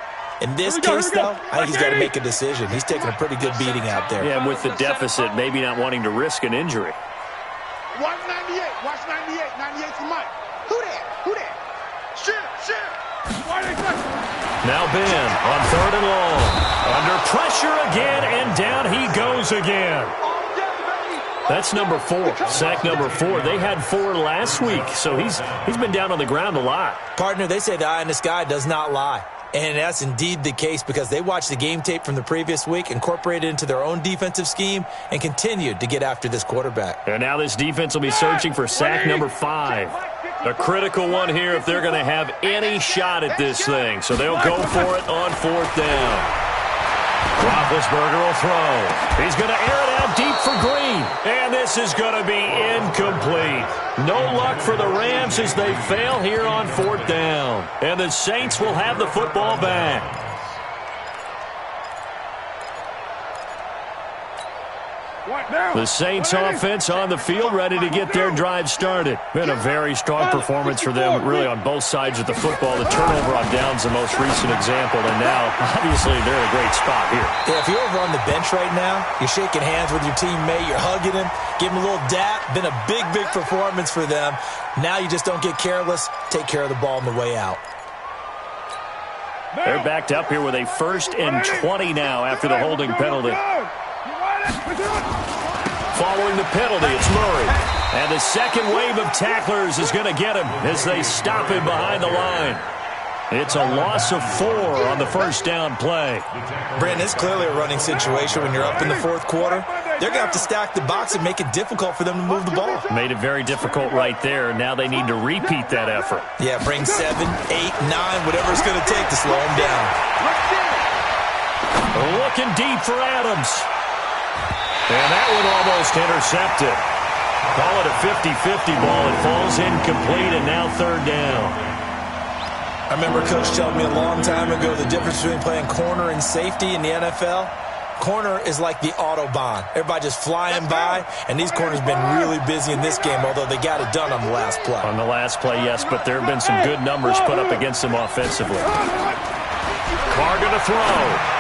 In this case, though, I think he's got to make a decision. He's taking a pretty good beating out there.
Yeah, and with the deficit, maybe not wanting to risk an injury.
Watch 98. Watch 98. 98's the mic. Who that? Who that? Shit.
Now Ben on 3rd and long. Under pressure again, and down he goes again. That's number 4. Sack number 4. They had 4 last week, so he's been down on the ground a lot.
Partner, they say the eye in the sky does not lie. And that's indeed the case because they watched the game tape from the previous week, incorporated it into their own defensive scheme, and continued to get after this quarterback.
And now this defense will be searching for sack number 5. A critical one here if they're going to have any shot at this thing. So they'll go for it on 4th down. Roethlisberger will throw. He's going to air it out deep for Green. And this is going to be incomplete. No luck for the Rams as they fail here on 4th down. And the Saints will have the football back. The Saints offense on the field, ready to get their drive started. Been a very strong performance for them, really on both sides of the football. The turnover on downs the most recent example, and now, obviously, they're in a great spot here.
Yeah, if you're over on the bench right now, you're shaking hands with your teammate, you're hugging him, give him a little dap. Been a big performance for them. Now you just don't get careless. Take care of the ball on the way out.
They're backed up here with a 1st and 20 now after the holding penalty. Following the penalty, it's Murray. And the second wave of tacklers is going to get him as they stop him behind the line. It's a loss of 4 on the 1st down play.
Brandon, it's clearly a running situation when you're up in the 4th quarter. They're going to have to stack the box and make it difficult for them to move the ball.
Made it very difficult right there. Now they need to repeat that effort.
Yeah, bring 7, 8, 9, whatever it's going to take to slow them down.
Looking deep for Adams. And that one almost intercepted. Call it a 50-50 ball. It falls incomplete, and now 3rd down.
I remember Coach telling me a long time ago the difference between playing corner and safety in the NFL. Corner is like the Autobahn. Everybody just flying by, and these corners have been really busy in this game, although they got it done on the last play.
On the last play, yes, but there have been some good numbers put up against them offensively. Carr going to throw.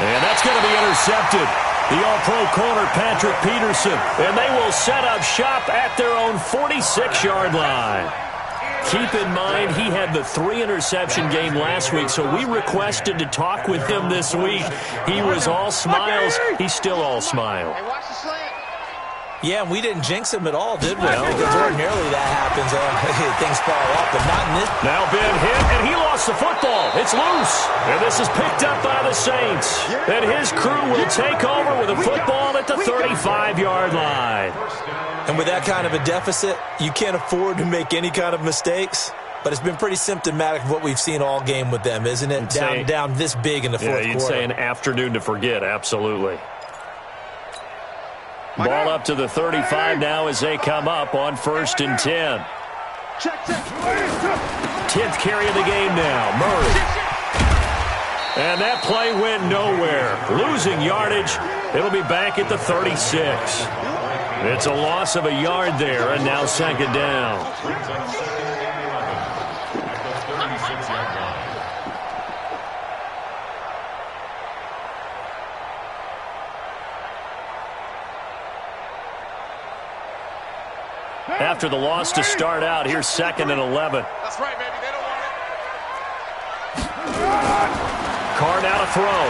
And that's going to be intercepted. The All-Pro corner, Patrick Peterson. And they will set up shop at their own 46-yard line. Keep in mind, he had the 3-interception game last week, so we requested to talk with him this week. He was all smiles. He's still all smile.
Yeah, and we didn't jinx him at all, did we? No. Because ordinarily that happens. Things fall off, but not in this.
Now Ben hit, and he lost the football. It's loose. And this is picked up by the Saints. And his crew will take over with a football at the 35-yard line.
And with that kind of a deficit, you can't afford to make any kind of mistakes. But it's been pretty symptomatic of what we've seen all game with them, isn't it? Down this big in the fourth quarter.
Yeah, you'd say an afternoon to forget, absolutely. Ball up to the 35 now as they come up on 1st and 10. 10th carry of the game now, Murray. And that play went nowhere. Losing yardage. It'll be back at the 36. It's a loss of a yard there, and now 2nd down. after the loss to start out. Here's 2nd and 11.
That's right, baby. They don't want it.
Carr now to throw.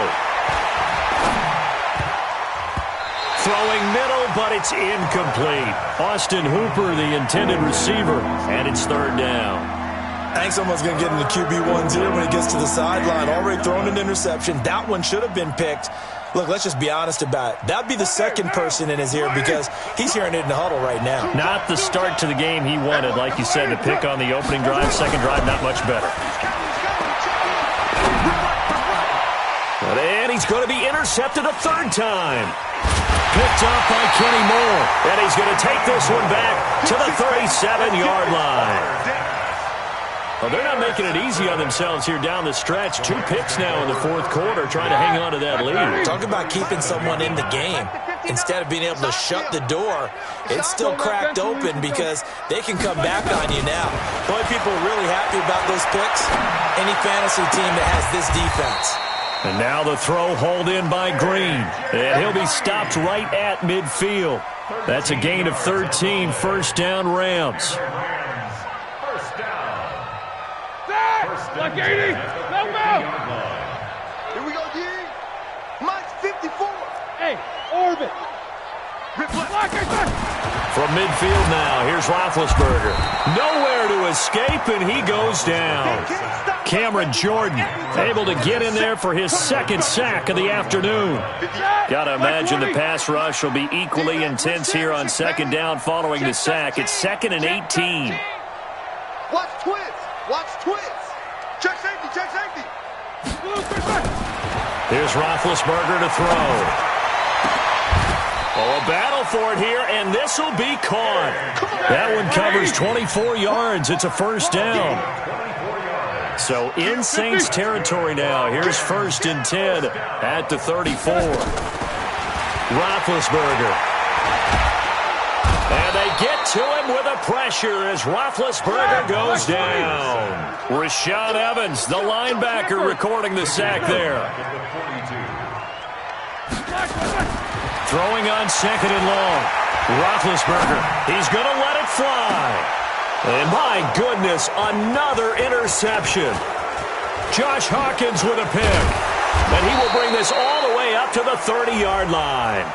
Throwing middle, but it's incomplete. Austin Hooper, the intended receiver, and it's 3rd down.
I think someone's going to get into QB1's ear when he gets to the sideline. Already thrown an interception. That one should have been picked. Look, let's just be honest about it. That would be the second person in his ear because he's hearing it in the huddle right now.
Not the start to the game he wanted. Like you said, the pick on the opening drive, second drive, not much better. And he's going to be intercepted a 3rd time. Picked up by Kenny Moore. And he's going to take this one back to the 37-yard line. Well, they're not making it easy on themselves here down the stretch. 2 picks now in the 4th quarter, trying to hang on to that lead.
Talk about keeping someone in the game. Instead of being able to shut the door, it's still cracked open because they can come back on you now. The only people really happy about those picks, any fantasy team that has this defense.
And now the throw hauled in by Green. And he'll be stopped right at midfield. That's a gain of 13, 1st down Rams.
Like 80. Let him out. Here we go, G. Mike's 54. Hey, orbit.
From midfield now, here's Roethlisberger. Nowhere to escape, and he goes down. Cameron Jordan able to get in there for his 2nd sack of the afternoon. Got to imagine the pass rush will be equally intense here on 2nd down following the sack. It's 2nd and 18.
Watch twins. Watch twins. Check safety, check safety.
Here's Roethlisberger to throw. Oh, a battle for it here, and this will be caught. That one covers 24 yards. It's a 1st down. So in Saints territory now. Here's 1st and 10 at the 34. Roethlisberger. And they get to him with a pressure as Roethlisberger goes down. Rashaan Evans, the linebacker, recording the sack there. Throwing on 2nd and long. Roethlisberger, he's going to let it fly. And my goodness, another interception. Josh Hawkins with a pick. And he will bring this all the way up to the 30-yard line.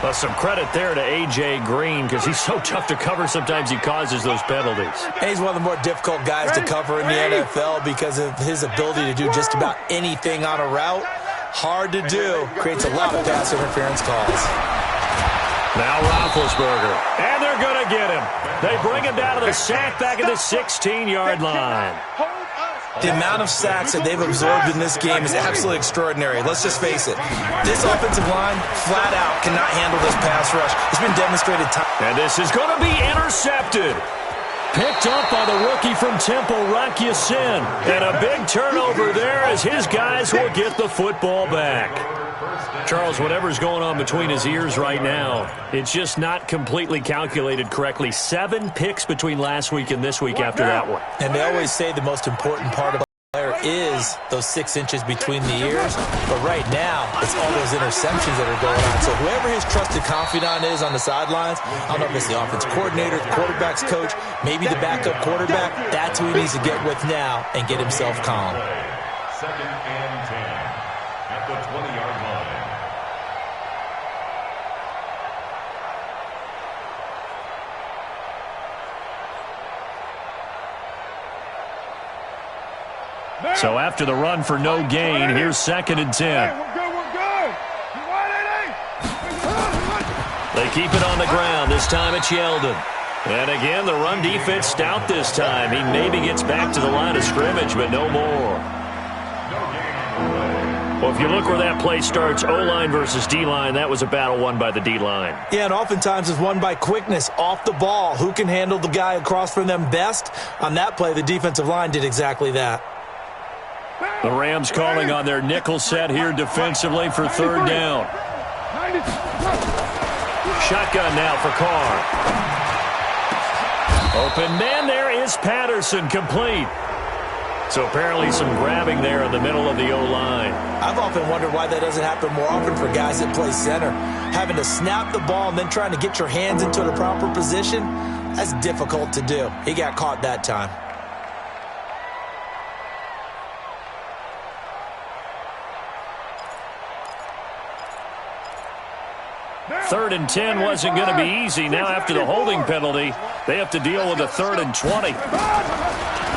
Well, some credit there to A.J. Green because he's so tough to cover. Sometimes he causes those penalties.
And he's one of the more difficult guys to cover in the NFL because of his ability to do just about anything on a route. Hard to do. Creates a lot of pass interference calls.
Now Roethlisberger. And they're going to get him. They bring him down to the sack back at the 16-yard line.
The amount of sacks that they've absorbed in this game is absolutely extraordinary. Let's just face it. This offensive line, flat out, cannot handle this pass rush. It's been demonstrated time.
And this is going to be intercepted. Picked up by the rookie from Temple, Rock Ya-Sin. And a big turnover there as his guys will get the football back. Charles, whatever's going on between his ears right now, it's just not completely calculated correctly. 7 picks between last week and this week after that one.
And they always say the most important part of a player is those 6 inches between the ears. But right now, it's all those interceptions that are going on. So whoever his trusted confidant is on the sidelines, I don't know if it's the offense coordinator, the quarterback's coach, maybe the backup quarterback, that's who he needs to get with now and get himself calm.
2nd and 10 at the 20-yard line.
So after the run for no gain, here's 2nd and 10.
We're good.
They keep it on the ground. This time it's Yeldon. And again, the run defense stout this time. He maybe gets back to the line of scrimmage, but no more. Well, if you look where that play starts, O-line versus D-line, that was a battle won by the D-line.
Yeah, and oftentimes it's won by quickness off the ball. Who can handle the guy across from them best? On that play, the defensive line did exactly that.
The Rams calling on their nickel set here defensively for 3rd down. Shotgun now for Carr. Open man there is Patterson, complete. So apparently some grabbing there in the middle of the O-line.
I've often wondered why that doesn't happen more often for guys that play center. Having to snap the ball and then trying to get your hands into the proper position, That's difficult to do. He got caught that time.
Third and 10 wasn't going to be easy. Now after the holding penalty, they have to deal with a 3rd and 20.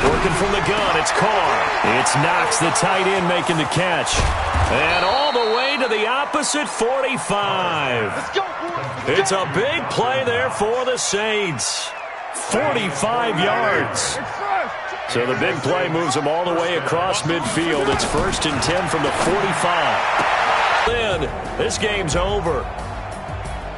Working from the gun, it's Carr. It's Knox, the tight end, making the catch. And all the way to the opposite 45. It's a big play there for the Saints. 45 yards. So the big play moves them all the way across midfield. It's 1st and 10 from the 45. Then this game's over.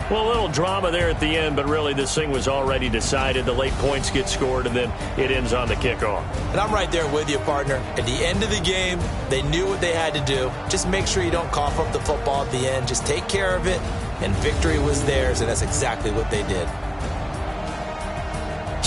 Well, a little drama there at the end, but really this thing was already decided. The late points get scored, and then it ends on the kickoff.
And I'm right there with you, partner. At the end of the game, they knew what they had to do. Just make sure you don't cough up the football at the end. Just take care of it, and victory was theirs, and that's exactly what they did.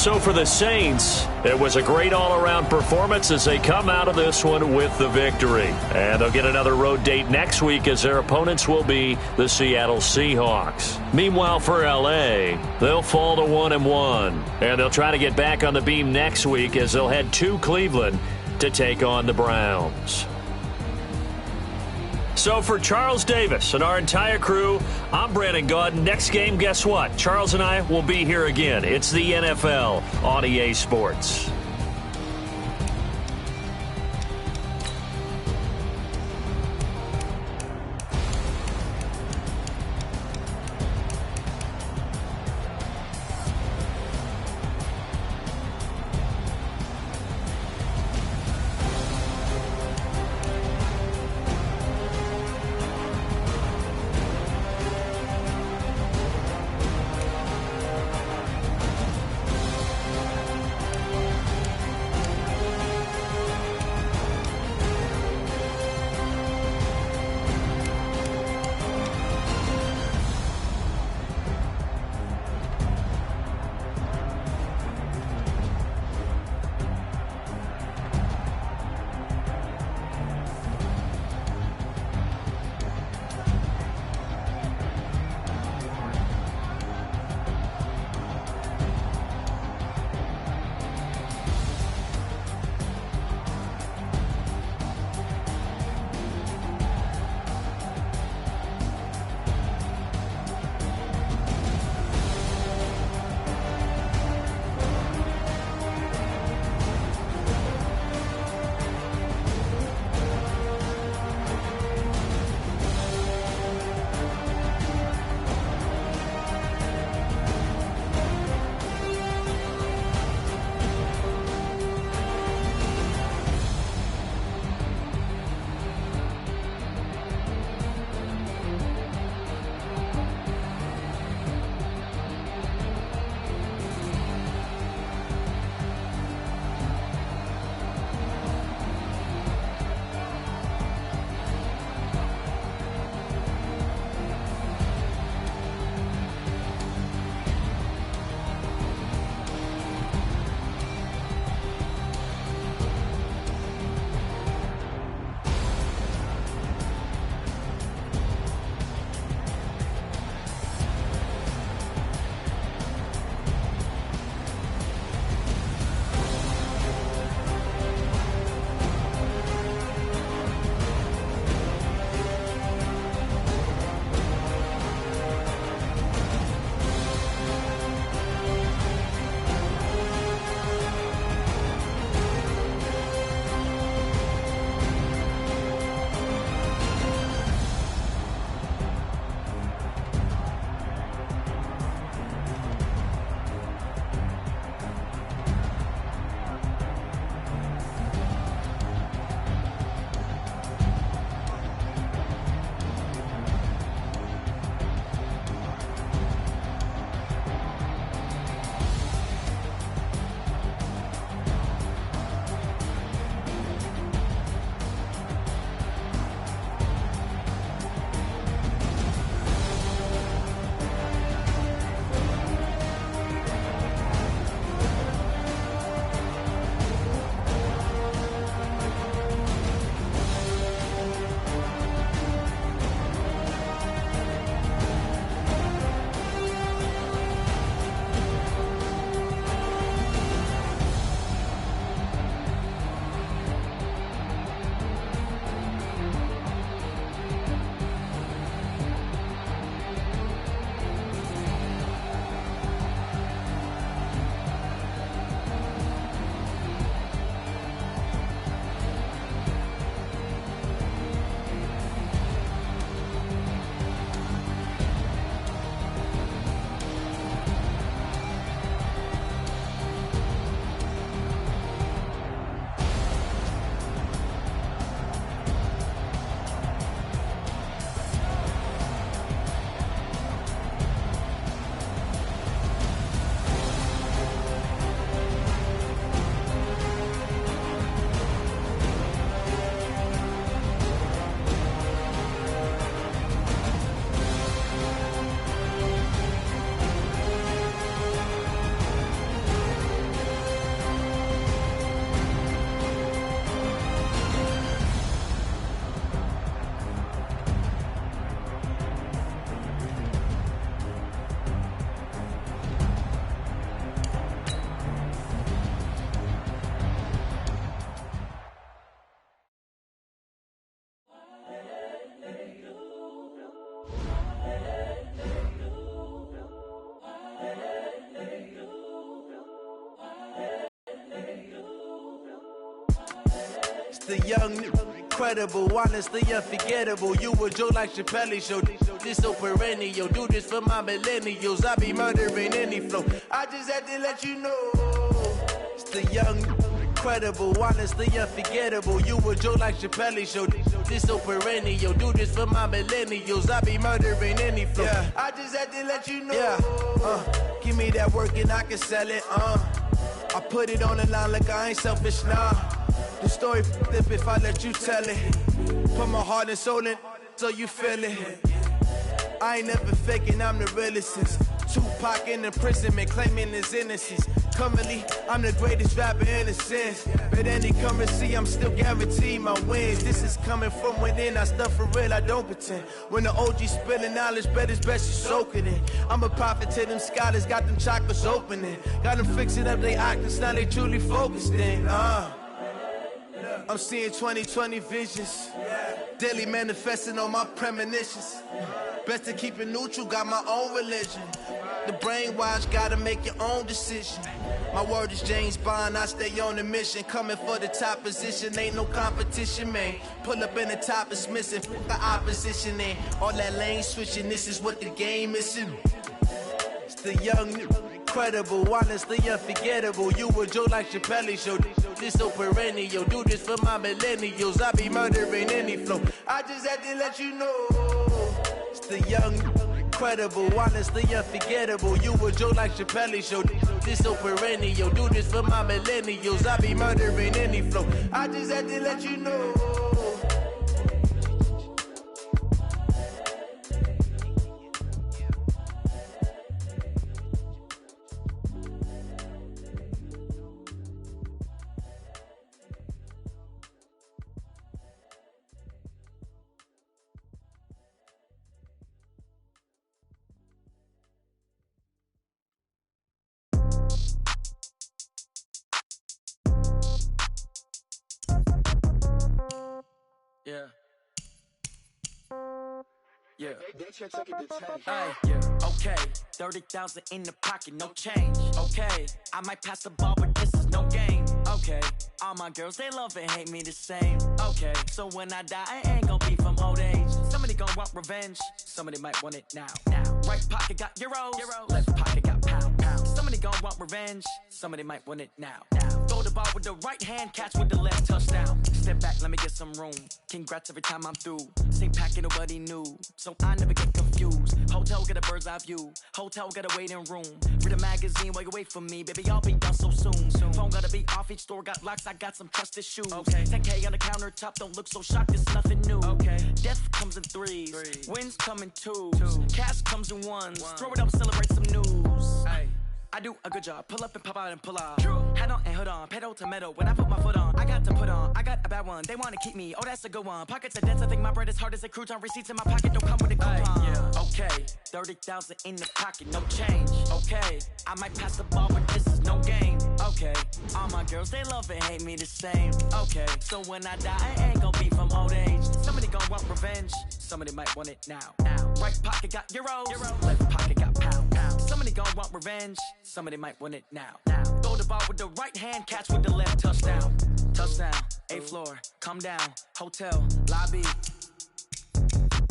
So for the Saints, it was a great all-around performance as they come out of this one with the victory. And they'll get another road date next week as their opponents will be the Seattle Seahawks. Meanwhile, for L.A., they'll fall to 1-1. And they'll try to get back on the beam next week as they'll head to Cleveland to take on the Browns. So for Charles Davis and our entire crew, I'm Brandon Gaudin. Next game, guess what? Charles and I will be here again. It's the NFL on EA Sports.
the young, incredible, honestly unforgettable. You a joke like Chappelle Show. This so perennial. Do this for my millennials. I be murdering any flow. I just had to let you know. It's the young, incredible, honestly unforgettable. You a joke like Chappelle Show. This so perennial. Do this for my millennials. I be murdering any flow. Yeah. I just had to let you know. Yeah. Give me that work and I can sell it. I put it on the line like I ain't selfish, nah. The story flip if I let you tell it. Put my heart and soul in so you feel it. I ain't never faking, I'm the realest since Tupac in imprisonment, claiming his innocence. Currently, I'm the greatest rapper in a sense. But any currency, I'm still guaranteed my wins. This is coming from within, I stuff for real, I don't pretend. When the OG spilling knowledge, bet it's best you soak it in. I'm a prophet to them scholars, got them chakras opening. Got them fixing up they octaves, now they truly focused in. I'm seeing 2020 visions. Daily manifesting on my premonitions. Best to keep it neutral, got my own religion. The brainwash, gotta make your own decision. My word is James Bond, I stay on a mission. Coming for the top position, ain't no competition, man. Pull up in the top is missing, fuck the opposition, man. All that lane switching, this is what the game is. It's the young, incredible, honestly unforgettable. You a joke like Chappelle Show. This so perennial. Do this for my millennials. I be murdering any flow. I just had to let you know. It's the young, incredible, honestly unforgettable. You a joke like Chappelle Show. This so perennial. Do this for my millennials. I be murdering any flow. I just had to let you know.
Yeah. Yeah. Hey, yeah. Okay. 30,000 in the pocket, no change. Okay. I might pass the ball, but this is no game. Okay. All my girls, they love and hate me the same. Okay. So when I die, I ain't gonna be from old age. Somebody gonna want revenge. Somebody might want it now. Right pocket got euros. Left pocket got pound. Somebody gonna want revenge. Somebody might want it now. Throw the ball with the right hand, catch with the left, touchdown. Step back, let me get some room. Congrats every time I'm through. Same packet, nobody knew, so I never get confused. Hotel get a bird's eye view. Hotel got a waiting room. Read a magazine while you wait for me, baby. I'll be done so soon. Phone gotta be off, each store got locks. I got some trusted shoes. Okay. 10K on the countertop, don't look so shocked. It's nothing new. Okay. Death comes in threes. Wins come in twos. Cash comes in ones. Throw it up, celebrate some news. Hey. I do a good job, pull up and pop out and pull off. Hat on and hood on, pedal to metal. When I put my foot on, I got to put on. I got a bad one, they wanna keep me. Oh, that's a good one. Pockets are dense, I think my bread is hard as a crouton. Receipts in my pocket don't come with a coupon. Yeah. Okay, 30,000 in the pocket, no change. Okay, I might pass the ball, but this is no game. Okay, all my girls, they love and hate me the same. Okay, so when I die, I ain't gonna be from old age. Somebody gonna want revenge, somebody might want it now. Right pocket got euros. Left pocket got pound. Somebody gonna want revenge, somebody might want it now. Throw the ball with the right hand, catch with the left, touchdown. Touchdown, 8th floor, come down, hotel, lobby.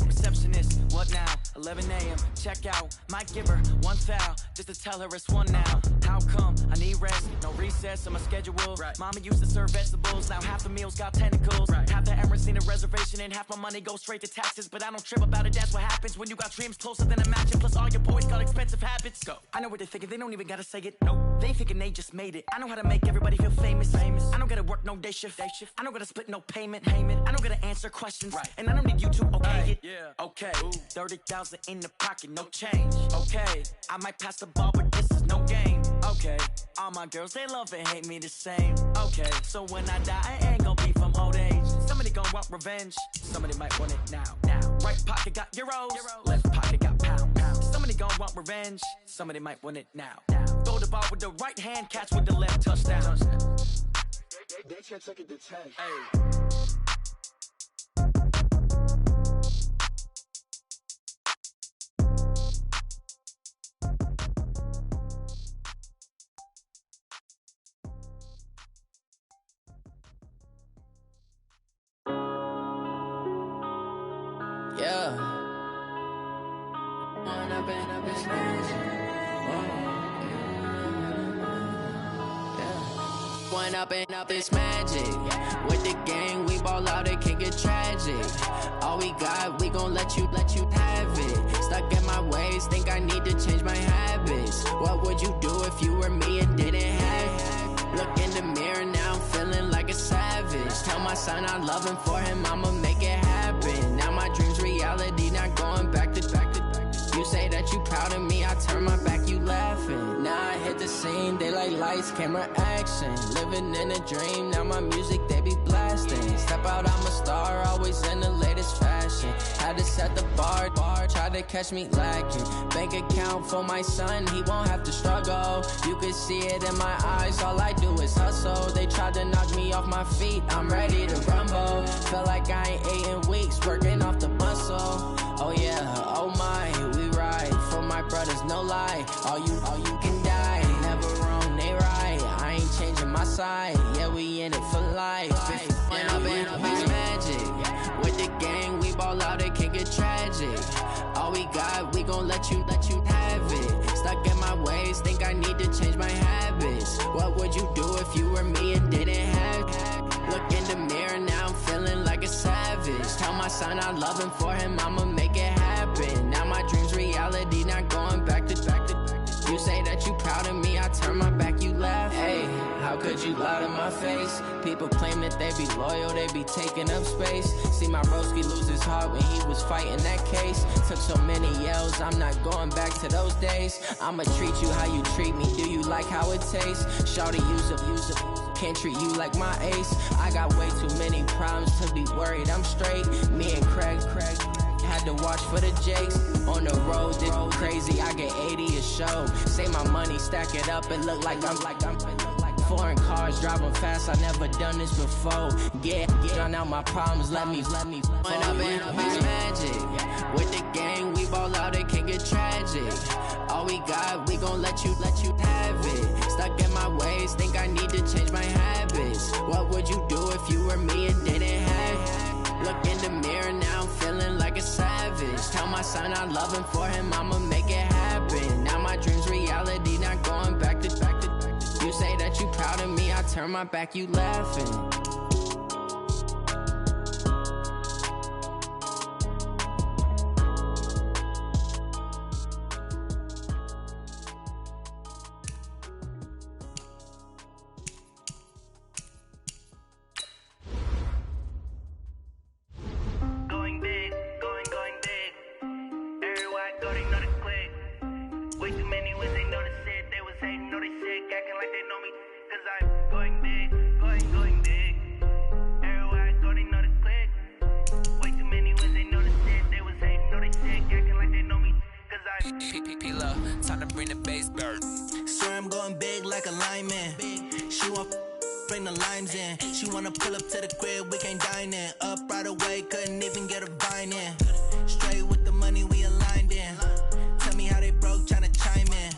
Receptionist, what now? 11 a.m., check out. Might give her one foul, just to tell her it's one now. How come? I need rest, no recess on my schedule. Right. Mama used to serve vegetables, now half the meals got tentacles. Right. Half the Emirates need a reservation and half my money goes straight to taxes. But I don't trip about it, that's what happens when you got dreams closer than a match. And plus all your boys got expensive habits. Go. I know what they're thinking, they don't even gotta say it. Nope. They thinking they just made it. I know how to make everybody feel famous. I don't gotta work no day shift. I don't gotta split no payment. I don't gotta answer questions. Right. And I don't need you to okay it. Yeah. Okay. 30,000 in the pocket, no change. Okay. I might pass the ball, but this is no game. Okay. All my girls, they love and hate me the same. Okay. So when I die, I ain't gonna be from old age. Somebody gonna want revenge. Somebody might want it now. Right pocket got euros. Left pocket got pound. Somebody gonna want revenge. Somebody might want it now. Throw the ball with the right hand, catch with the left, touchdown.
They check it to 10.
Hey. Yeah. One up and up, it's magic. With the gang, we ball out, it can get tragic. All we got, we gon' let you have it. Stuck in my ways, think I need to change my habits. What would you do if you were me and didn't have it? Look in the mirror now, I'm feeling like a savage. Tell my son I love him, for him I'ma make it happen. Now my dream's reality, not going back to. You say that you proud of me, I turn my back, you laughing. Now I hit the scene, they like lights, camera, action. Living in a dream, now my music, they be blasting. Step out, I'm a star, always in the latest fashion. Had to set the bar, try to catch me lacking. Bank account for my son, he won't have to struggle. You can see it in my eyes, all I do is hustle. They tried to knock me off my feet, I'm ready to rumble. Feel like I ain't ate in weeks, working off the muscle. Oh yeah, oh my, we ride for my brothers, no lie. All you can die, never wrong, they right. I ain't changing my side, yeah, we in it for life. When up and up, it's magic. With the gang, we ball out, it can get tragic. All we got, we gon' let you have it. Stuck in my ways, think I need to change my habits. What would you do if you were me and didn't have it? Look in the mirror, now I'm feeling like a savage. Tell my son I love him, for him I'ma make it happen. Now my dream's reality, not going back to. You say that you proud of me, I turn my back, you laugh. Hey, how could you lie to my face? People claim that they be loyal, they be taking up space. See my broski lose his heart when he was fighting that case. Took so many yells, I'm not going back to those days. I'ma treat you how you treat me, do you like how it tastes? Shawty, use it. Can't treat you like my ace. I got way too many problems to be worried, I'm straight. Me and Craig had to watch for the Jakes. On the road, this crazy, I get 80 a show. Say my money, stack it up, it look like I'm foreign cars, driving fast, I never done this before. Yeah, drown out my problems, let me When up and up, it's magic. With the gang, we ball out, it can get tragic. All we got, we gon' let you have it. Stuck in my ways, think I need to change my habits. What would you do if you were me and didn't have it? Look in the mirror, now I'm feeling like a savage. Tell my son I love him, for him I'ma make it happen. Now my dream's reality, not going back to. You say that you proud of me, I turn my back, you laughing.
Time to bring the bass bird.
Swear I'm going big like a lineman. She want bring the limes in. She wanna pull up to the crib, we can't dine in. Up right away, couldn't even get a vine in. Straight with the money we aligned in. Tell me how they broke, tryna chime in.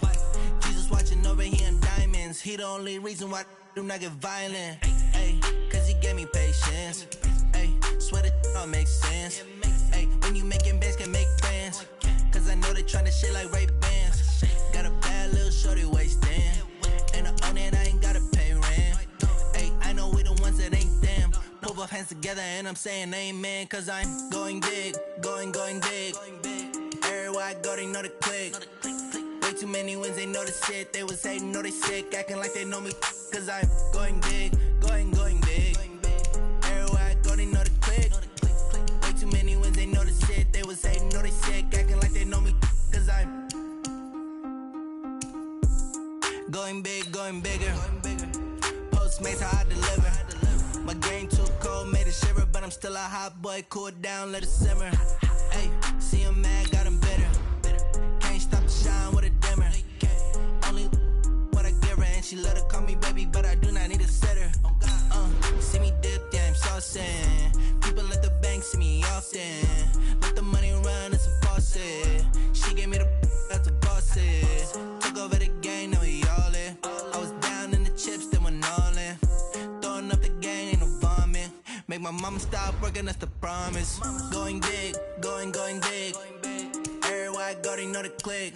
Jesus watching over here in diamonds. He the only reason why I do not get violent. Ay, cause he gave me patience. Ay, swear that all makes sense. Ay, when you making bands, can make friends. Cause I know they tryna shit like Ray-Bans. Got a bad little shorty wasting. And I own it, I ain't gotta pay rent. Ay, I know we the ones that ain't them. Put both hands together and I'm saying amen. Cause I'm going big, going big. Everywhere I go, they know the click. Way too many wins, they know the shit. They was hating, know they sick, acting like they know me. Cause I'm going big, going big. Everywhere I go, they know the click. Way too many wins, they know the shit. They was hating, know they sick, acting like they know me. Cause I'm going big, going bigger. Postmates, how I deliver. My game too cold, made it shiver. But I'm still a hot boy, cool it down, let it simmer. Hey, see him mad, got him bitter. Can't stop the shine with a dimmer. Only what I give her, and she let her call me baby, but I do not need a sitter. See me dip, yeah, I'm saucing. People at the bank see me often. Let the money run, it's a faucet. She gave me the that's a bosses. Took over the game, now we all in. I was down in the chips, then went all in. Throwing up the gang, ain't no vomit. Make my mama stop working, that's the promise. Going big, going big. Everywhere I go, they know the click.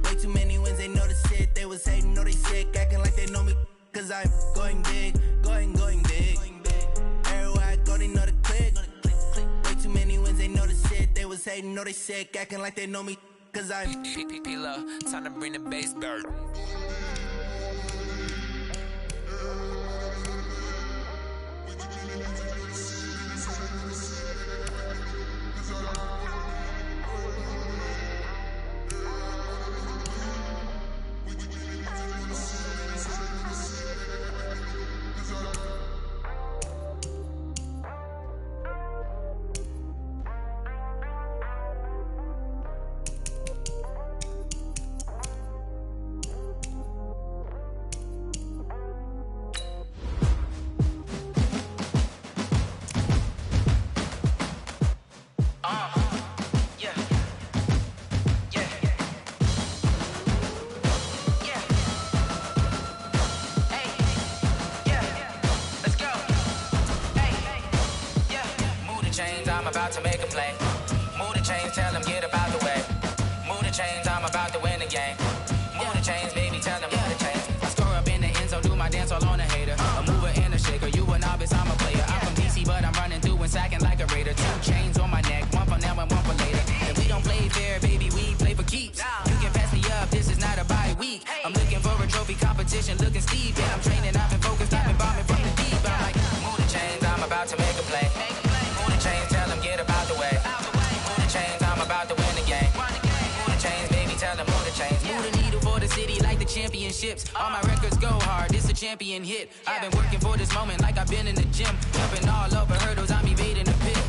Way too many wins, they know the shit. They was hating, know they sick, acting like they know me. Cause I'm going big, going big. Everywhere I go, they know the click. Way too many wins, they know the shit. They was hating, know they sick, acting like they know me. Cause I'm
P-P-P-Lo, time to bring the bass bird.
I'm about to make a play. Move the chains, tell them get up out the way. Move the chains, I'm about to win the game. Move the chains, baby, tell them move the chains. I score up in the end zone, do my dance all on a hater. A mover and a shaker, you a novice, I'm a player. I'm from DC, but I'm running through and sacking like a raider. 2 chains on my neck, one for now and one for later. And we don't play fair, baby, we play for keeps. You can pass me up, this is not a bye week. I'm looking for a trophy competition, looking steep. Yeah, I'm training, I've been focused, I've been bombing from the deep. I'm like, move the chains, I'm about to make a play. Move the chains, tell them get up out the way. Move the chains, I'm about to win the game. Move the chains, baby, tell them move the chains. Move the needle for the city like the championships. All my records go hard, this a champion hit. I've been working for this moment like I've been in the gym. Jumping all over hurdles, I'm evading the pit.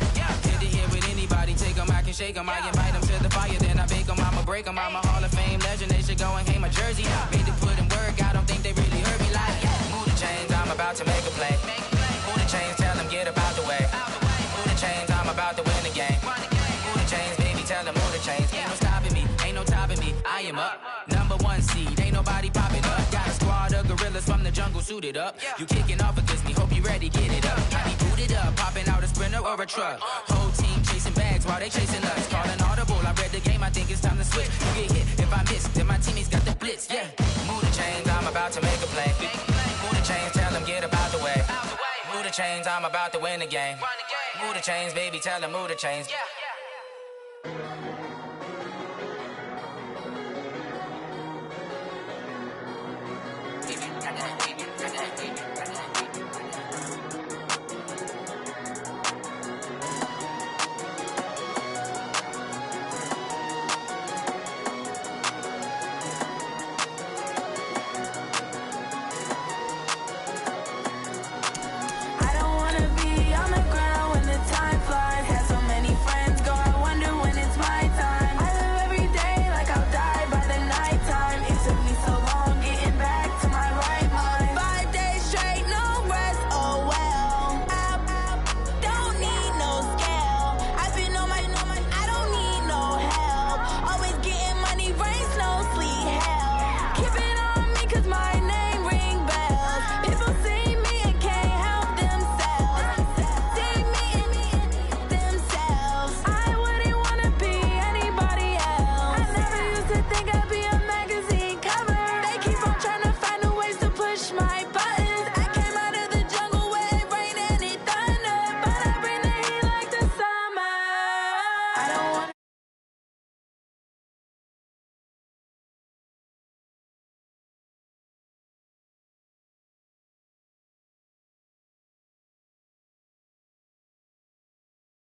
Hit to hit with anybody, take them, I can shake them. I invite them to the fire, then I bake them, I'ma break them. I'm a Hall of Fame legend, they should go and hang my jersey. Made to put in work, I don't think they really heard me like, move the chains, I'm about to make a play. Move the chains, tell them get up out the way. Move the chains, I'm about to win the game. Move the chains, baby, tell them move the chains. Ain't no stopping me, ain't no topping me, I am up. #1 seed, ain't nobody popping up. Got a squad of gorillas from the jungle suited up. You kicking off against me, hope you ready, get it up. I be booted up, popping out a Sprinter or a truck. Whole team chasing bags while they chasing us. Calling audible, I read the game, I think it's time to switch. You get hit if I miss, then my teammates got the blitz, yeah. Move the chains, I'm about to make a play. Move the chains, tell them get up out the way. Move the chains, I'm about to win the game. Move the chains, baby, tell them move the chains.